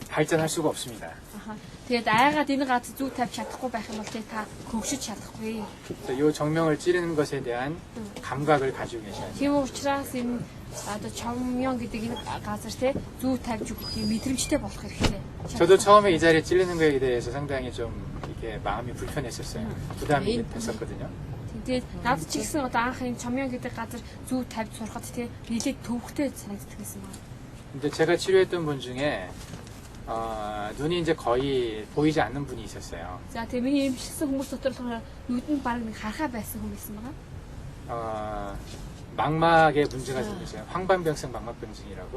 발전할 수가 없습니다. 아하. тэгээд айгаад энэ газар зүг тавьж чадахгүй байх юм бол та хөгжиж чадахгүй. 이 정명을 찌르는 것에 대한 감각을 가지고 계셔야 돼요. Тийм учраас энэ одоо чамьон гэдэг энэ газар те зүг тавьж өгөх юм мэдрэмжтэй болох хэрэгтэй. 저도 처음에 이 자리에 찌르는 거에 대해서 상당히 좀 이게 마음이 불편했었어요. 부담이 됐었거든요. тэгээд над ч ихсэн одоо анх энэ чамьон гэдэг газар зүг тавьж сурахад те нэлээд төвхтэй санагддаг гэсэн байна. 근데 제가 치료했던 분 중에 눈이 이제 거의 보이지 않는 분이 있었어요. За тэгээд миний эмчилсэн хүмүүс дотор болохоор нүд нь баг нэг харахаа байсан хүн байсан байгаа. 망막에 문제가 생겼어요. 황반병성 망막병증이라고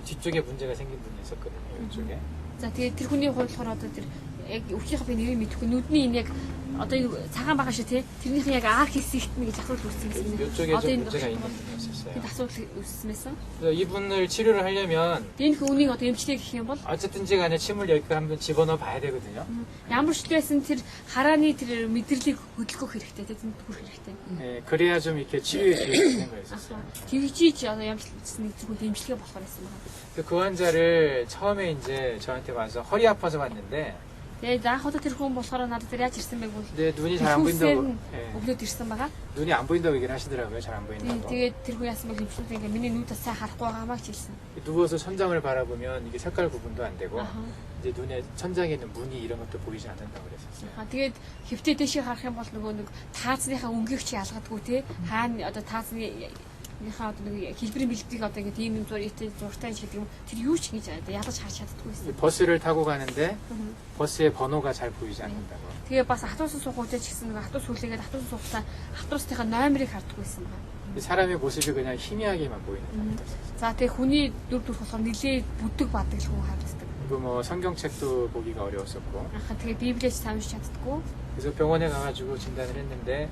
뒤쪽에 문제가 생긴 분이 있었거든요. 이쪽에. За тэгээд тэр хүний хувьд болохоор одоо тэр яг өвчнийхээ би нэрийг мэдэхгүй нүдний энэ яг одоо энэ цагаан байгаа шүү те тэрнийхэн яг арх хэсэгт нэг асуудал үүссэн гэсэн юм. 이쪽에 좀 문제가 있는 분이 있었어요. Тэд асуудал үүссэн байсан. 그래서 이분을 치료를 하려면 Энэ хүнийг одоо эмчлэе гэх юм бол 어쨌든지 간에 침을 여기 한번 집어넣어 봐야 되거든요. ямар ч байсан тэр харааны тэр мэдрэлийг хөдөлгөх хэрэгтэй те тэнд хүрэх хэрэгтэй. 예, 그래야 좀 이렇게 치료에 되는 거였었어요. Тэгжиж одоо ямарчсан нэг зүйл эмчилгээ болохоор байсан байна. 그 환자를 처음에 이제 저한테 와서 허리 아파서 왔는데 Тэгээд анх удаа тэр хүн болохоор надад тэр яаж ирсэн бэ гэвэл 근데 눈이 잘 안 보인다고 өглөөд ирсэн байгаа. 눈이 안 보인다고 얘기를 하시더라고요. 잘 안 보인다고. Тэгээд тэр хүн яасан бэ гэвэл ингээ миний нүдээс сайн харахгүй байгаамаа гэж хэлсэн. 누워서 천장을 바라보면 이게 색깔 구분도 안 되고 아하. 이제 눈에 천장에 있는 무늬 이런 것도 보이지 않는다고 그랬었어요. Тэгээд хэвтээ дэшээ харах юм бол нөгөө нэг таацныхаа өнгөийг чи ялгадгүй те хаана одоо таацны нөхөд нэг хэлбэрийн бэлтгэг одоо ингэ тийм юм зуртай шиг юм тэр юу ч ингэж ялгаж харж чаддаггүй байсан. 버스를 타고 가는데 버스의 번호가 잘 보이지 않는다고. Тэгээ бас автобус суух үедээ ч гэсэн нэг автобус хүлээгээд автобус суухдаа автобусныхаа номерыг харддаггүй байсан байна. 사람의 모습이 그냥 희미하게만 보이는 겁니다. За тэгээ хүний дүр төрх болохоор нэлээд бүдэг бадаг л хүн харагддаг. 그리고 뭐 성경책도 보기가 어려웠었고. Ахаа тэгээ библиэс самж чаддаггүй. 그래서 병원에 가가지고 진단을 했는데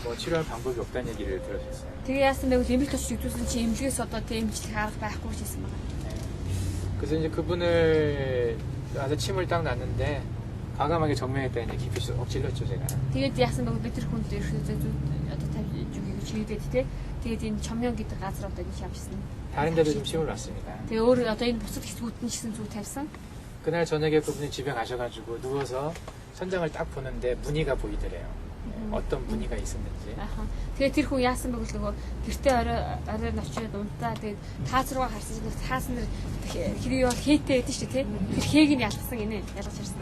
뭐 치료할 방법이 없다는 얘기를 들었었어요. Тэгээ яасан бэ гэвэл эмнэлэгч үзүүлсэн чи эмнэлгээс одоо тэ эмчлэх арга байхгүй ч гэсэн байна. 그래서 이제 그분을 와서 침을 딱 놨는데 과감하게 정명했다 이제 깊이 쏙 찔렀죠 제가. Тэгээд яасан бэ бид тэр хүнд ерөөсөө одоо тавьж үгийг чийдээд те. Тэгээд энэ чамьон гэдэг газар одоо ингэж явчихсан. 다른 데도 좀 침을 놨습니다. Тэгээ өөр одоо энэ бусад хэсгүүд нь гэсэн зүг тавьсан. 그날 저녁에 그분이 집에 가셔가지고 누워서 천장을 딱 보는데 무늬가 보이더래요. 어떤 무늬가 있었는지. Аха. Тэгээ тэр хүн яасан бэ гэвэл нөгөө гэртээ орой навчаад унтаа тэгээд таац руу харсан чинь таасан дэр хэрэг хээтэй гэдэг шүү дээ тий. Тэр хээг нь ялгсан гинэ ялгаж харсан.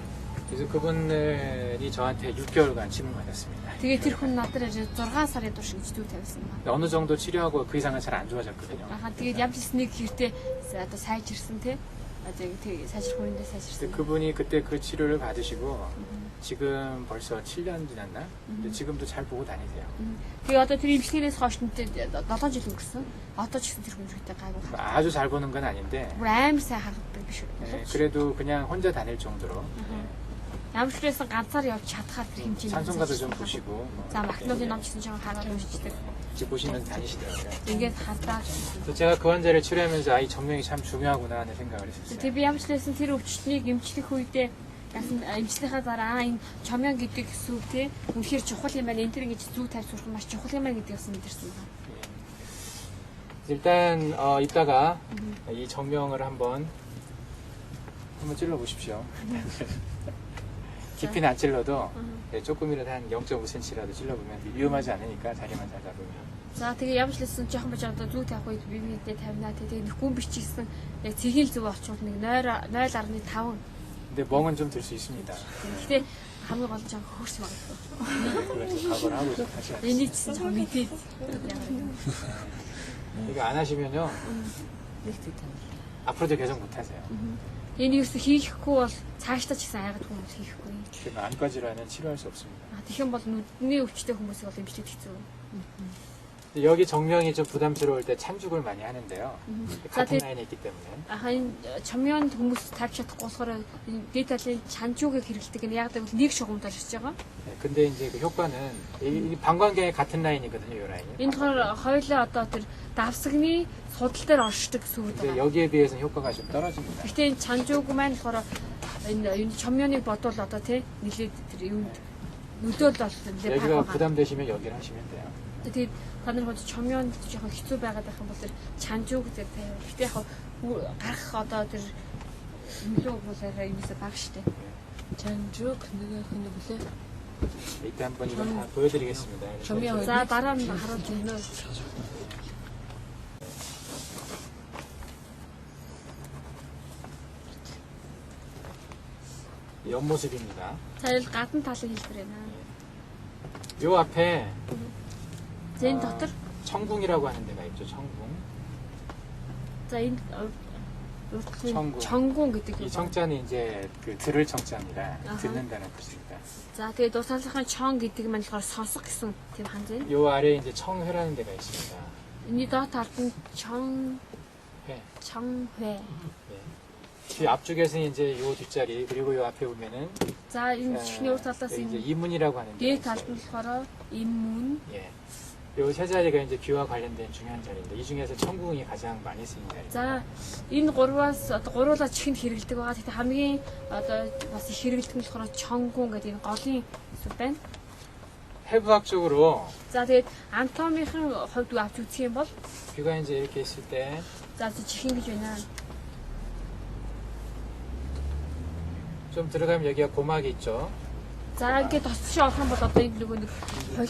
그래서 그분이 저한테 6개월간 침을 맞았습니다. Тэгээ тэр хүн надад 6 сарын турш ичдүү тавьсан байна. 어느 정도 치료하고 그 이상은 잘 안 좋아졌거든요. Аха. Тэгээд ямар ч нэг гэртээ одоо сайжирсан тий. 되게 사실 보이는데 사실. 그분이 그때 그 치료를 받으시고 지금 벌써 7년 지났나? 근데 지금도 잘 보고 다니세요. Тэгээ одоо тэр имчилгээнээс хойш нь 7 жил өнгөрсөн. Одоо ч гэсэн тэр хүмүүстээ гайгүй харагдав. 아주 잘 보는 건 아닌데 бүр амар сайн харагддаг биш үү? 예, 그래도 그냥 혼자 다닐 정도로 Ямар ч байсан ганцаар явж чадхаар тэр хэмжээний 찬송가도 좀 보시고 뭐, За махнуудын ном гэсэн чинь хараад уншдаг. 이렇게 보시면서 다니시더라고요. Ингээд хардаа. 그래서 제가 그 환자를 치료하면서 이 정명이 참 중요하구나 하는 생각을 했었어요. Тэгээ би ямар ч байсан тэр өвчтнийг эмчлэх үедээ яасан эмчлэхээ дараа энэ чомьёон гэдэг сүв те үнэхээр чухал юм байна. Энэ төр ингэж зүг тавь сурах маш чухал юм байна гэдгийг бас мэдэрсэн байна. 일단 이따가 이 정명을 한번 찔러 보십시오. 깊이는 안 찔러도 네, 조금이라도 한 0.5cm라도 찔러보면 위험하지 않으니까 자기만 잘 잡으면. За тэгээ ямар ч лсэн жоохон бож одоо зүг тавих үед би биедээ тавина тэгээ нэхгүй биш ч гэсэн яг цэгийн л зүг очвол нэг 0.5. 근데 멍은 좀 들 수 있습니다. Гэхдээ хамгийн гол нь жоохон хөрс магадгүй. 그래서 각오를 하고 좀 하셔야 돼요. Энийг чинь жоохон мэдээд. 이거 안 하시면요 앞으로도 계속 못 하세요. Энийг ерөөсө хийхгүй бол цаашдаа ч гэсэн айгаад хүмүүс хийхгүй. 그러니까 안과 질환은 치료할 수 없습니다. Тэгэх юм бол нүдний өвчтэй хүмүүсийг бол эмчлэх хэцүү. 여기 정명이 좀 부담스러울 때 참죽을 많이 하는데요. 같은 자, 라인에 있기 때문에. Ахын чамьон хүмүүс тавьж чадахгүй болохоор дээд талын чанжуугийг хэрэглэдэг нь яг л нэг шугамд оршиж байгаа. 네, 근데 이제 그 효과는 이 방광경의 같은 라인이거든요, 이 라인이. Энэ болохоор хоёулаа одоо тэр давсагны судал дээр оршдог гэсэн үг 근데 байна. 여기에 비해서는 효과가 좀 떨어집니다. Гэхдээ энэ чанжууг маань болохоор энэ чамьоныг бодвол одоо тий нилээд тэр юунд нүдөл бол нэлээд 여기가 баг. 부담되시면 여기를 하시면 돼요. Тэгээд та нар хот чамьон жоохон хэцүү байгаад байх юм бол тэр чанжууг дээр тавь. Гэхдээ яг гарах одоо тэр нөлөө болоороо юмсаа баг штэ. Чанжууг нэг хүлээ. 이때 한번 이거 다 보여드리겠습니다. 정명. За дараа нь харуулж өгнө. 옆모습입니다. За энэ гадна талын хэлбэр байна. 요 앞에 За энэ дотор 청궁이라고 하는 데가 있죠. 청궁. за энэ 청궁. 청궁 гэдэг 이 юм. 청자는 이제 그 들을 청자입니다. 아하. 듣는다는 뜻입니다. За тэгээд дуусaalахын чон гэдэг маань болохоор сонсох гэсэн тийм ханзын. 요 아래에 이제 청회라는 데가 있습니다. Энэний доод талд нь 회. 청회. 뒤 앞쪽에서는 이제 요 뒷자리 그리고 요 앞에 보면은 За энэ чихний өөр талаас 이제 энэ 이문이라고 하는 데가 дээд талд 있어요. нь болохоор иммун. 예. 요 세 자리가 이제 귀와 관련된 중요한 자리인데 이 중에서 청궁이 가장 많이 쓰이는 자리입니다. За энэ гурваас одоо гуруула чихэнд хэрэгэлдэг байгаа. Гэхдээ хамгийн одоо бас их хэрэгэлдэг нь болохоор чонгун гэдэг энэ голын зүйл байна. 해부학적으로 За тэгээд анатомийн хувьд авч үзэх юм бол 귀가 이제 이렇게 있을 때 за чихэн гэж байна. 좀 들어가면 여기가 고막이 있죠. За ингээд тосч орох юм бол одоо энэ нөгөө нэг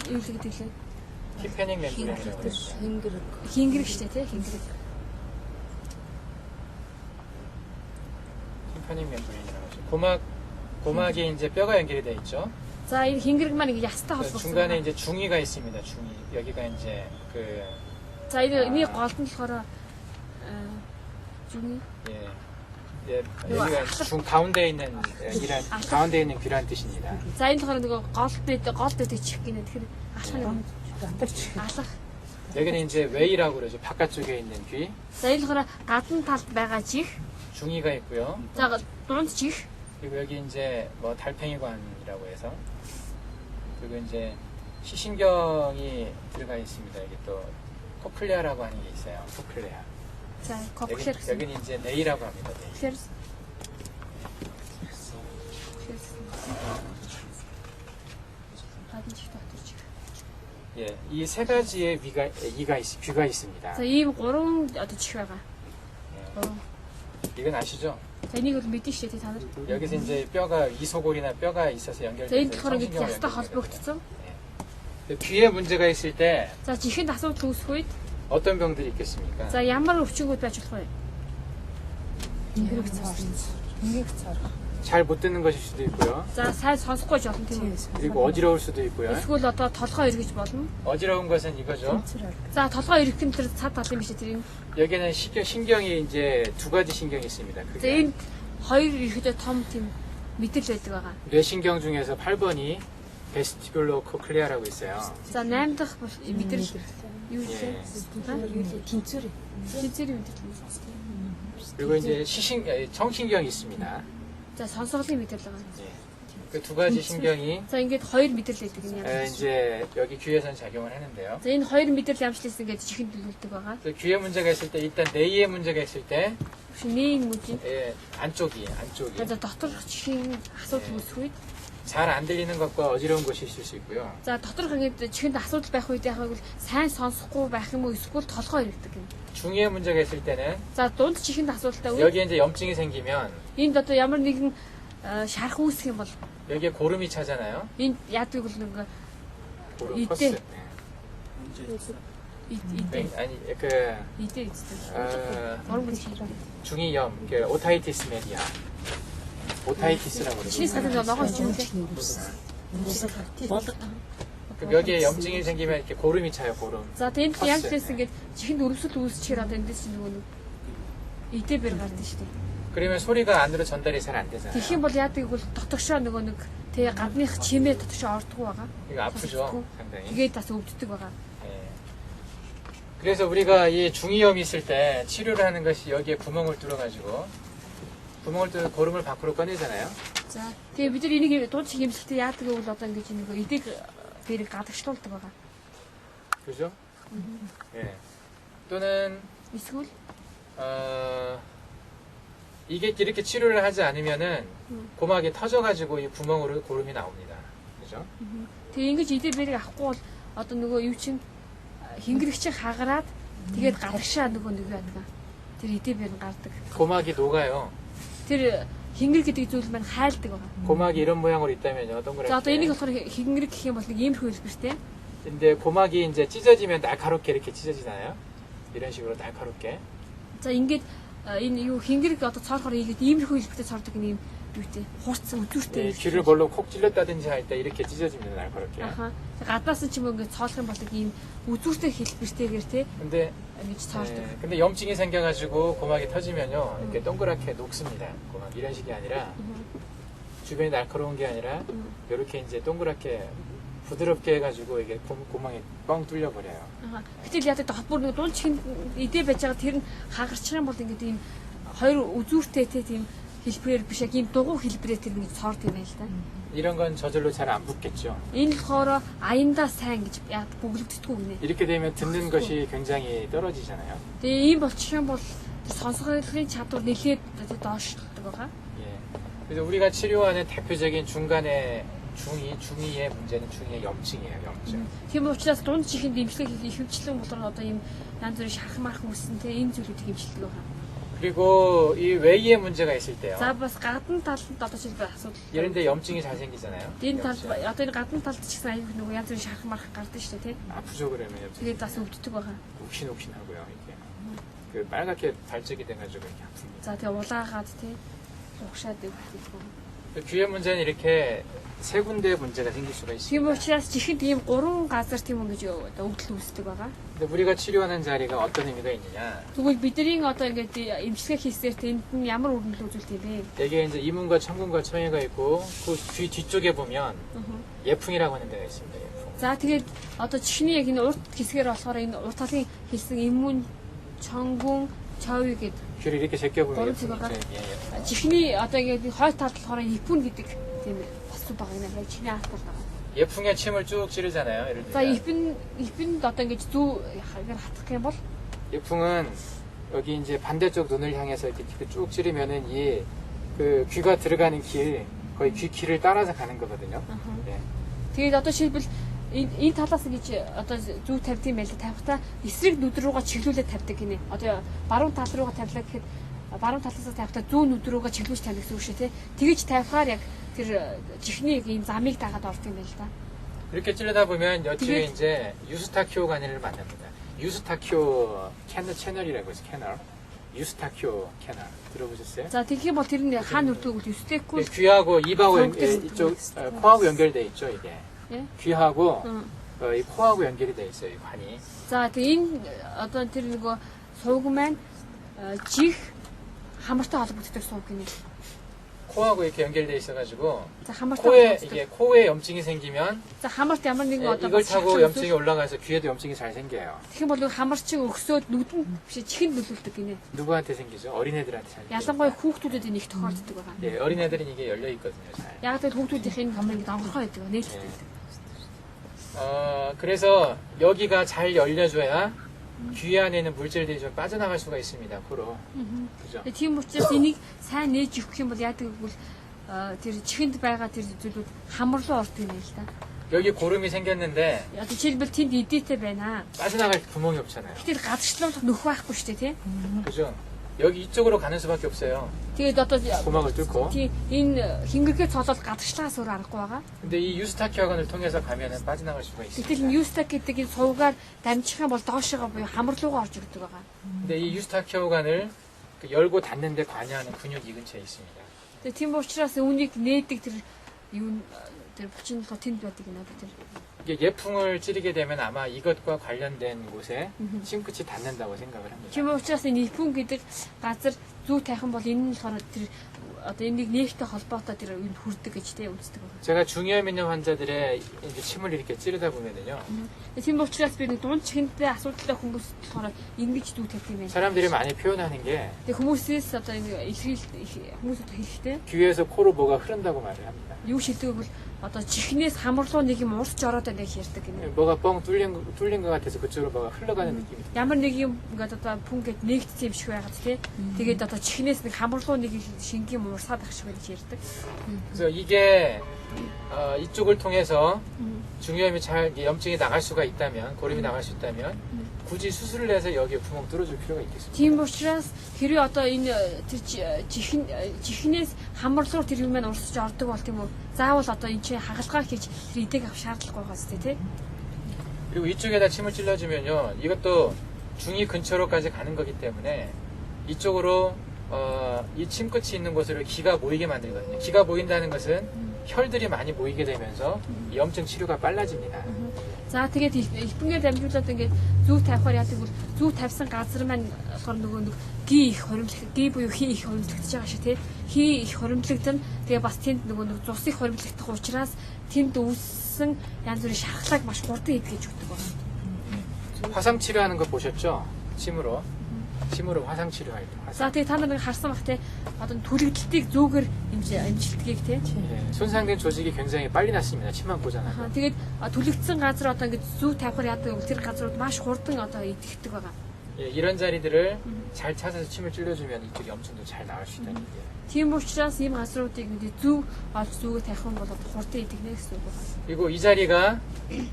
юу л гэдэг лээ. 티페닉 멤브레인이라고 그러죠. Хингэрэг. Хингэрэг штэ тий хингэрэг. 티페닉 멤브레인이라고 하죠. 고막이 이제 뼈가 연결이 돼 있죠. За энэ хингэрэг маань ингээ ястай 그래서 холбогдсон. 중간에 이제 중이가 있습니다. 중이 여기가 이제 그 За энэ голд нь болохоор 중이 예. 예, 여기가 중 가운데 있는 이란 가운데 있는 귀란 뜻입니다. За энэ болохоор нөгөө голд дэдэг чих гинэ. Тэгэхээр алхах Антарч. алах. 여기는 이제 웨이라고 그러죠. 바깥쪽에 있는 귀. За энэ болохоор гадна талд байгаа чих. 중이가 있고요. За дунд чих. 그리고 여기 이제 뭐 달팽이관이라고 해서 그리고 이제 시신경이 들어가 있습니다. 여기 또 코클레아라고 하는 게 있어요. 코클레아. За коклер гэсэн. 여기는 이제 네이라고 합니다. 네이. Тэгэхээр гадна чих дотор чих. 예, 이 세 가지의 귀가 있습니다. За ийм гурван одоо чих байгаа. 예. 이건 아시죠? За энийг бол мэдэн шүү дээ та нар. 여기서 이제 뼈가 이소골이나 뼈가 있어서 За энэ 연결돼서 болохоор ингэ 성신경으로 ястай 연결돼요. холбогдсон. 귀에 문제가 있을 때 За чихэнд асуудал үүсэх үед 어떤 병들이 있겠습니까? за ямар өвчнгүүд байж болох вэ? Хингэрэг цаар. Хингэрэг цаар. 잘 못 듣는 것일 수도 있고요. За сайн сонсохгүй жолно тийм үү? 그리고 어지러울 수도 있고요. Эсвэл одоо толгой эргэж болно. 어지러운 것은 이거죠. За толгой эргэх нь тэр цад тал юм биш тэрийг. 여기는 신경이 이제 두 가지 신경이 있습니다. За 그게 энэ хоёр эргэдэ том тийм мэдрэл байдаг байгаа. 뇌신경 중에서 8번이 베스티뷸로 코클레아라고 있어요. За 8 дахь мэдрэл юу вэ? тэнцвэр. Тэнцвэрийн мэдрэл. 그리고 이제 정신경이 있습니다. За сонсголын мэдрэл байгаа. 그 두 가지 신경이 За ингээд хоёр мэдрэл байдаг юм яа. 이제 여기 귀에선 작용을 하는데요. За энэ хоёр мэдрэл ямшлсан гэж чихэнд төлөвлөдөг байгаа. 그래서 귀에 문제가 있을 때 일단 뇌에 문제가 있을 때 Шинийн мүжин. 안쪽이 За дотор чихийн асуудал үүсэх үед 잘 안 들리는 것과 어지러운 것이 있을 수 있고요. за доторх ингээд чихэнд асуудал байх үед яг бол сайн сонсохгүй байх юм уу эсвэл толгой иргэдэг юм. 중이에 문제가 있을 때는 За дунд чихэнд асуудалтай үед 여기에 이제 염증이 생기면 энд одоо ямар нэгэн шарах үүсэх юм бол 여기에 고름이 차잖아요. энд яадаг бол нэг 고름 이때. 퍼스. идэ 아니 그 идэ гэдэг. 어, 중이염, 그 오타이티스 메디아. 오타이티스라고 그러죠. Чиний сатан ногоос юм лээ. 그럼 여기에 염증이 생기면 이렇게 고름이 차요, 고름. За тэнд Хос. яг тэрс ингээд чихэнд өрөвсөл үүсчихээр одоо эндээс нөгөө нэг идэ бэр гардаг шүү дээ. 그러면 소리가 안으로 전달이 잘 안 되잖아요. Тэгэх юм бол яадаг бол дотогшоо нөгөө нэг тэгээ гадных чимээ дотогшоо ордгоо байгаа. 이거 아프죠, 상당히. Тэгээд бас өвддөг байгаа. 예. 그래서 우리가 이 중이염이 있을 때 치료를 하는 것이 여기에 구멍을 뚫어가지고 구멍을 뚫어 고름을 밖으로 꺼내잖아요. За тэгээ бид нар энийг дунд чих юмсэлтэй яадаг гэвэл одоо ингэж нэг идэг бэрийг гадагшлуулдаг байгаа. 그죠? 예. 또는 Эсвэл 이게 이렇게 치료를 하지 않으면은 고막이 터져가지고 이 구멍으로 고름이 나옵니다. 그죠? тэгээ ингэж идэг бэрийг авахгүй бол одоо нөгөө юу чин хингэрэгч хагараад тэгээд гадагшаа нөгөө нэг яадаг. Тэр идэг бэр нь гардаг. 고막이 녹아요. Тэр хингэр гэдэг зүйл маань хайлдаг байгаа. 고막이 이런 모양으로 있다면요, За одоо энийг 동그랗게. болохоор хингэр гэх юм бол нэг иймэрхүү хэлбэртэй. 근데 고막이 이제 찢어지면 날카롭게 이렇게 찢어지잖아요. 이런 식으로 날카롭게. За ингээд энэ юу хингэрэг одоо цоорохоор ийгээд иймэрхүү хэлбэртэй цоордог юм юутэй хуурцсан 예, үзүүртэй. 귀를 볼로 콕 찔렀다든지 할 때 이렇게 찢어집니다, 날카롭게. Аха. Гаднаас нь ч юм уу ингээд цоолох юм бол нэг ийм үзүүртэй хэлбэртэйгээр те 근데 ингэж цоордог. 근데 염증이 생겨가지고 고막이 터지면요, 이렇게 동그랗게 녹습니다. 고막 이런 식이 아니라 주변이 날카로운 게 아니라 이렇게 이제 동그랗게 부드럽게 해가지고 이게 고막이 뻥 뚫려 버려요. Аха. Гэтэл яадаг хот бүр нэг дунд чихэнд идэ байж байгаа тэр нь хагарчих юм бол ингээд ийм хоёр үзүүртэй те тийм хэлбэрээр биш яг ийм дугуй хэлбэрээр тэр нэг цоорд юм байл та. 이런 건 저절로 잘 안 붙겠죠. Энэ болохоор аяндаа сайн гэж яг бүглэгддэггүй гинэ. 이렇게 되면 듣는 것이 굉장히 떨어지잖아요. Тэгээ ийм болчих юм бол сонсголын чадвар нэлээд доошлдог байгаа. 예. 그래서 우리가 치료하는 대표적인 중이의 문제는 중이의 염증이에요, 염증. Тийм учраас дунд чихэнд имчилгээ хийх ихэвчлэн болор одоо ийм янз бүрийн шарах марах үүссэн те энэ зүйлүүдийг имчилдэг байгаа. 그리고 이 외이의 문제가 있을 때요. За бас гадна талд одоо жишээ асуудал. 이런 데 염증이 잘 생기잖아요. Энэ тал 염증. одоо энэ гадна талд ч гэсэн аюул нөгөө янз бүрийн шарах марах гардаг шүү дээ те. 아프죠, 그러면 염증. Тэгээд бас өвддөг байгаа. 욱신욱신하고요, 이게. 그 빨갛게 발적이 돼가지고 이렇게 아픕니다. За тэгээ улаагаад те угшаад өвддөг. 그 귀의 문제는 이렇게 세 군데 문제가 생길 수가 Тийм 있습니다. учраас чихэнд ийм 3 газар тийм үү гэж одоо өвдөл үүсдэг байгаа. 근데 우리가 치료하는 자리가 어떤 의미가 있느냐? Тэгвэл бидний одоо ингээд имчилгээ хийсээр тэнд нь ямар өрнөл үзүүлт юм бэ? 여기에 이제 이문과 천문과 청해가 있고 그 귀 뒤쪽에 보면 예풍이라고 하는 데가 있습니다. 예풍. За тэгээд одоо чихний яг энэ урт хэсгээр болохоор энэ урт талын хэлсэн иммун, чонгун, чови гэдэг 귀를 이렇게 제껴보면 гурван 예풍이 зүйл байгаа. 있죠. 예, Чихний одоо ингээд хойд талд болохоор ипүн гэдэг тийм бас зүйл байгаа юм. Чихний арт тал байгаа. 예풍에 침을 쭉 찌르잖아요. 예를 За 들면 ипүнд одоо ингээд зүү хагаар хатгах юм бол 예풍은 여기 이제 반대쪽 눈을 향해서 이렇게 쭉 찌르면은 이 그 귀가 들어가는 길 거의 귀 길을 따라서 가는 거거든요. 예. тэгээд одоо шилбэл энэ талаас ингэж одоо зүү тавьд юм байл тавихтаа эсрэг нүд рүүгээ чиглүүлээд тавьдаг гинэ. Одоо баруун тал руугаа тавилаа гэхэд баруун талаас тавихтаа зүү нүд рүүгээ чиглүүлж тавих гэсэн үг шүү те. Тэгэж тавихаар яг тэр чихний ийм замыг дагаад орд юм байл та. 이렇게 찌르다 보면 여쪽에 그게- 이제 유스타키오 관이를 만납니다. 유스타키오 채널이라고 해서 채널. 유스타키오 캐나 들어보셨어요? За тэгэх юм бол тэр нь хаана үрдэг вэ? Юстекгүй. 귀하고 입하고 성격 이쪽 코하고 연결돼 있죠 이게. 예? 귀하고 응. 이 코하고 연결이 돼 있어요 이 관이. За тэг энэ одоо тэр нөгөө сувг маань жих хамартай холбогддог сувг гинэ. 코하고 이렇게 연결돼 있어가지고 За хамартай 코에 холбогддог. 이게 코에 염증이 생기면 За хамарт ямар нэгэн одоо 이걸 бас 타고 шахсан 염증이 올라가서 귀에도 염증이 잘 생겨요. тэгэх юм бол хамарчин өгсөөд нүдэнд биш чихэнд нөлөөлдөг гинэ. 누구한테 생기죠? 어린애들한테 잘. Ялангуяа хүүхдүүдэд энэ их тохиолддог байгаа. 예, 어린애들은 이게 열려 있거든요. 잘. Яг тэр хүүхдүүдийнх энэ хамар ингэ давхархаа байдаг, нээлттэй. 그래서 여기가 잘 열려줘야 귀 안에 있는 물질들이 좀 빠져나갈 수가 있습니다. 코로. 그죠? Тийм учраас энийг сайн нээж өгөх юм бол яадаг гэвэл тэр чихэнд байгаа тэр зүйлүүд хамар руу ордог юм л да. 여기 고름이 생겼는데 Одоо жишээлбэл тэнд эдээтэй байна. 빠져나갈 구멍이 없잖아요. Тэр гадагшлуулах нөх байхгүй шүү дээ, тий? 그죠? 여기 이쪽으로 가는 수밖에 없어요. Тэгээд одоо 구멍을 뚫고. тий энэ хингэрхээ цолол гадагшлахаас өөр аргагүй байгаа. 근데 이 유스타키아관을 통해서 가면은 빠져나갈 수가 있어요. Гэтэл энэ юстак гэдэг энэ сувгаар дамжих юм бол доошоо буюу хамар руугаа орж ирдэг байгаа. 근데 이 유스타키아관을 열고 닫는데 관여하는 근육이 이 근처에 있습니다. Тэгээд тийм учраас үүнийг нээдэг тэр юу тэр булчин руу тэнд байдаг юм аа тэр. 이게 예풍을 찌르게 되면 아마 이것과 관련된 곳에 침끝이 닿는다고 생각을 합니다. Тийм учраас энэ ипүн гэдэг газар зүг тайхан бол энэ нь болохоор тэр одоо энийг нээлттэй холбоотой тэр үнд хүрдэг гэж тэ үздэг байна. 제가 중이염 있는 환자들의 이제 침을 이렇게 찌르다 보면은요. Тийм учраас би нэг дунд чихэндээ асуудалтай хүмүүс болохоор ингэж дүү тавьдаг юм байна. 사람들이 많이 표현하는 게 Тэг хүмүүсээс одоо энэ илэрхийл хүмүүсд хэлэхдээ 귀에서 코로 뭐가 흐른다고 말을 합니다. юу шилдэг бол одоо чихнээс хамарлуу нэг юм урсж ороод байна гэж ярьдаг гинэ. 뭐가 뻥 뚫린 것 같아서 그쪽으로 뭐가 흘러가는 느낌이 들어요. Ямар нэг юм ингээд одоо пүн гэд нэгдсэн юм шиг байгаад тий. Тэгээд одоо чихнээс нэг хамарлуу нэг шингийн урсаад ах шиг гэж ярьдаг. 그래서 이게 이쪽을 통해서 중이염이 잘 염증이 나갈 수가 있다면 고름이 나갈 수 있다면 굳이 수술을 해서 여기에 구멍 뚫어줄 필요가 있겠습니까? Тийм учраас хэрвээ одоо энэ тэр чихнээс хамарлуур тэр юм маань урсж ордог бол тийм үү. Заавал одоо энэ чинь хагалгаа хийж тэр идэг авах шаардлагагүй байгаа зү тий. 그리고 이쪽에다 침을 찔러주면요, 이것도 중이 근처로까지 가는 거기 때문에 이쪽으로 이 침끝이 있는 곳으로 기가 모이게 만들거든요. 기가 모인다는 것은 혈들이 많이 모이게 되면서 이 염증 치료가 빨라집니다. За тэгээд ипүнгээр дамжуулаад ингээд зүг тавихаар яадаг бол зүг тавьсан газар маань болохоор нөгөө нэг ги их хоримтлах, ги буюу хий их хоримтлагдаж байгаа шүү тий. Хий их хоримтлагдсан. Тэгээ бас тэнд нөгөө нэг цус их хоримтлагдах учраас тэнд үүссэн янз бүрийн шархлаг маш хурдан идгэж өгдөг байна. 화상 치료하는 거 보셨죠? 침으로 화상 치료할 때. За тэгээ та нар нэг харсан бах тий. Одоо төлөгдөлтийг зүүгээр имжилдгийг тий. 예, 손상된 조직이 굉장히 빨리 낫습니다. 침만 꽂아놔. Тэгээд төлөгдсөн газар одоо ингээд зүг тавихаар яадаг бол тэр газрууд маш хурдан одоо идэгдэг байгаа. 예, 이런 자리들을 잘 찾아서 침을 찔러주면 이쪽에 염증도 잘 나을 수 있다는 얘기예요. Тийм учраас ийм газруудыг ингээд зүг олж зүгээ тавих юм бол хурдан идэгнэ гэсэн үг байна. 그리고 이 자리가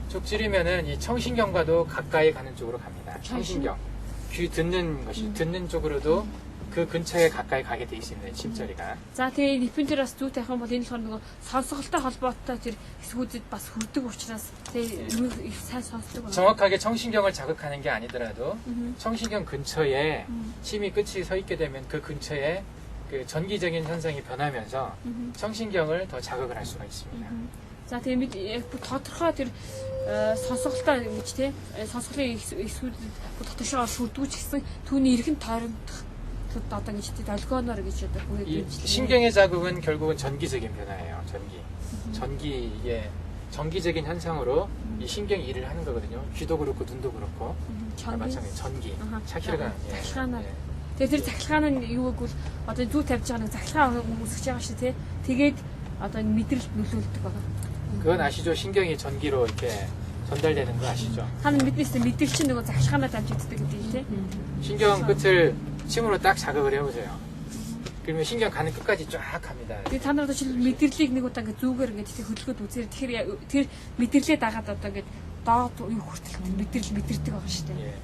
쭉 찌르면은 이 청신경과도 가까이 가는 쪽으로 갑니다. 청신경. 귀 듣는 것이 듣는 쪽으로도 그 근처에 가까이 가게 돼 있습니다. 침자리가. За тэгээ ипүнтерас зүг тавих юм бол энэ болохоор нөгөө сонсголтой холбоотой тэр хэсгүүдэд бас хүрдэг учраас тэгээ их сайн сонсдог байна. 정확하게 청신경을 자극하는 게 아니더라도 청신경 근처에 침이 끝이 서 있게 되면 그 근처에 그 전기적인 현상이 변하면서 청신경을 더 자극을 할 수가 있습니다. За тэгээ бид яг тодорхой тэр сонсголтой гэж тий сонсголын эсвүүдэд дотоошоо шүрдгүүч гэсэн түүний эргэн тойромдох одоо гэж тий долгионоор гэж одоо 이 신경의 자극은 결국은 전기적인 변화예요. 전기 이게 전기적인 현상으로 이 신경이 일을 하는 거거든요. 귀도 그렇고 눈도 그렇고 마찬가지 전기 차키르가 тэгээ тэр цахилгаан нь юу гэвэл одоо зүг тавьж байгаа нэг цахилгаан үүсгэж байгаа шүү тий тэгээд одоо мэдрэлд нөлөөлдөг байгаа. 그건 아시죠? 신경이 전기로 이렇게 전달되는 거 아시죠? 하는 믿으시는 믿을지 누구 작가나 담지도 그때 신경 끝을 침으로 딱 자극을 해보세요. 그러면 신경 가는 끝까지 쫙 갑니다. 그 단어도 실 믿을릭 нэг удаа ингээ зүгээр ингээ хөдөлгөөд үзэр тэр мэдэрлээ дагаад одоо ингээ доод юу хүртэл мэдэрдэг байгаа шүү дээ. 예.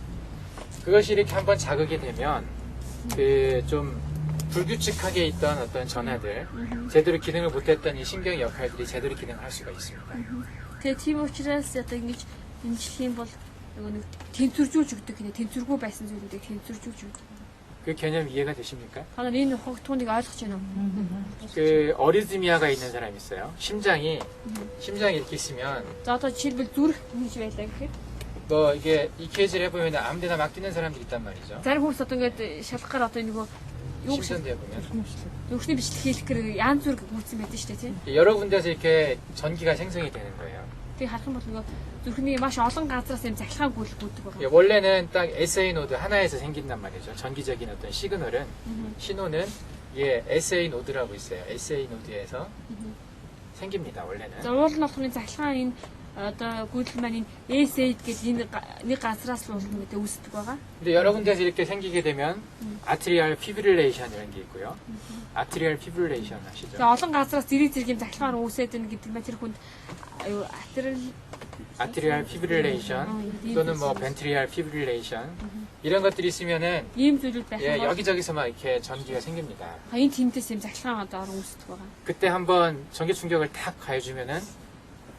그것이 이렇게 한번 자극이 되면 그 좀 불규칙하게 있던 어떤 전하들, 제대로 기능을 못했던 이 신경 역할들이 제대로 기능을 할 수가 있습니다. Тэгээ тийм учраас одоо ингэж имжлэх юм бол нөгөө нэг тэнцвэржүүлж өгдөг гинэ тэнцвэргүй байсан зүйлүүдийг тэнцвэржүүлж өгдөг. 그 개념 이해가 되십니까? Та нар энэ хогтгоныг ойлгож байна уу? 그 어리즈미아가 있는 사람이 있어요. 심장이 이렇게 있으면 За одоо жишээлбэл зүрх хийж байлаа гэхээр 뭐 이게 EKG를 해보면 아무데나 막 뛰는 사람들이 있단 말이죠. зарим хүмүүс одоо ингээд шалгахаар одоо нөгөө юу гэж 심전도에 보면 зөвхний бичлэг хийх гэхээр янз бүр гүйцэн байдаг шүү дээ тийм. 여러 군데서 이렇게 전기가 생성이 되는 거예요. Тэг харах юм бол нөгөө зүрхний маш олон газраас юм захилгаан гүйлгүүдэг байгаа. 예, 원래는 딱 SA 노드 하나에서 생긴단 말이죠. 전기적인 어떤 시그널은 신호는 예, SA 노드라고 있어요. SA 노드에서 생깁니다. 원래는. За уул нь болохоор захилгаан энэ одоо гүйтгэл маань энэ SA гэдэг нэг газраас л уулна гэдэг үүсдэг байгаа. 근데 여러 군데서 이렇게 생기게 되면 아트리얼 피브릴레이션이라는 게 있고요. 아트리얼 피브릴레이션 아시죠? Тэгээ олон газраас зэрэг юм захилгаан үүсээд байна гэдэг маань тэр хүнд аюу 아트리얼 피브릴레이션 또는 뭐 벤트리얼 피브릴레이션 이런 것들이 있으면은 ийм зүйлүүд байх 예, юм. 여기저기서 막 이렇게 전기가 생깁니다. Энэ тэмдээс юм захилгаан одоо орон үүсдэг байгаа. 그때 한번 전기 충격을 탁 가해주면은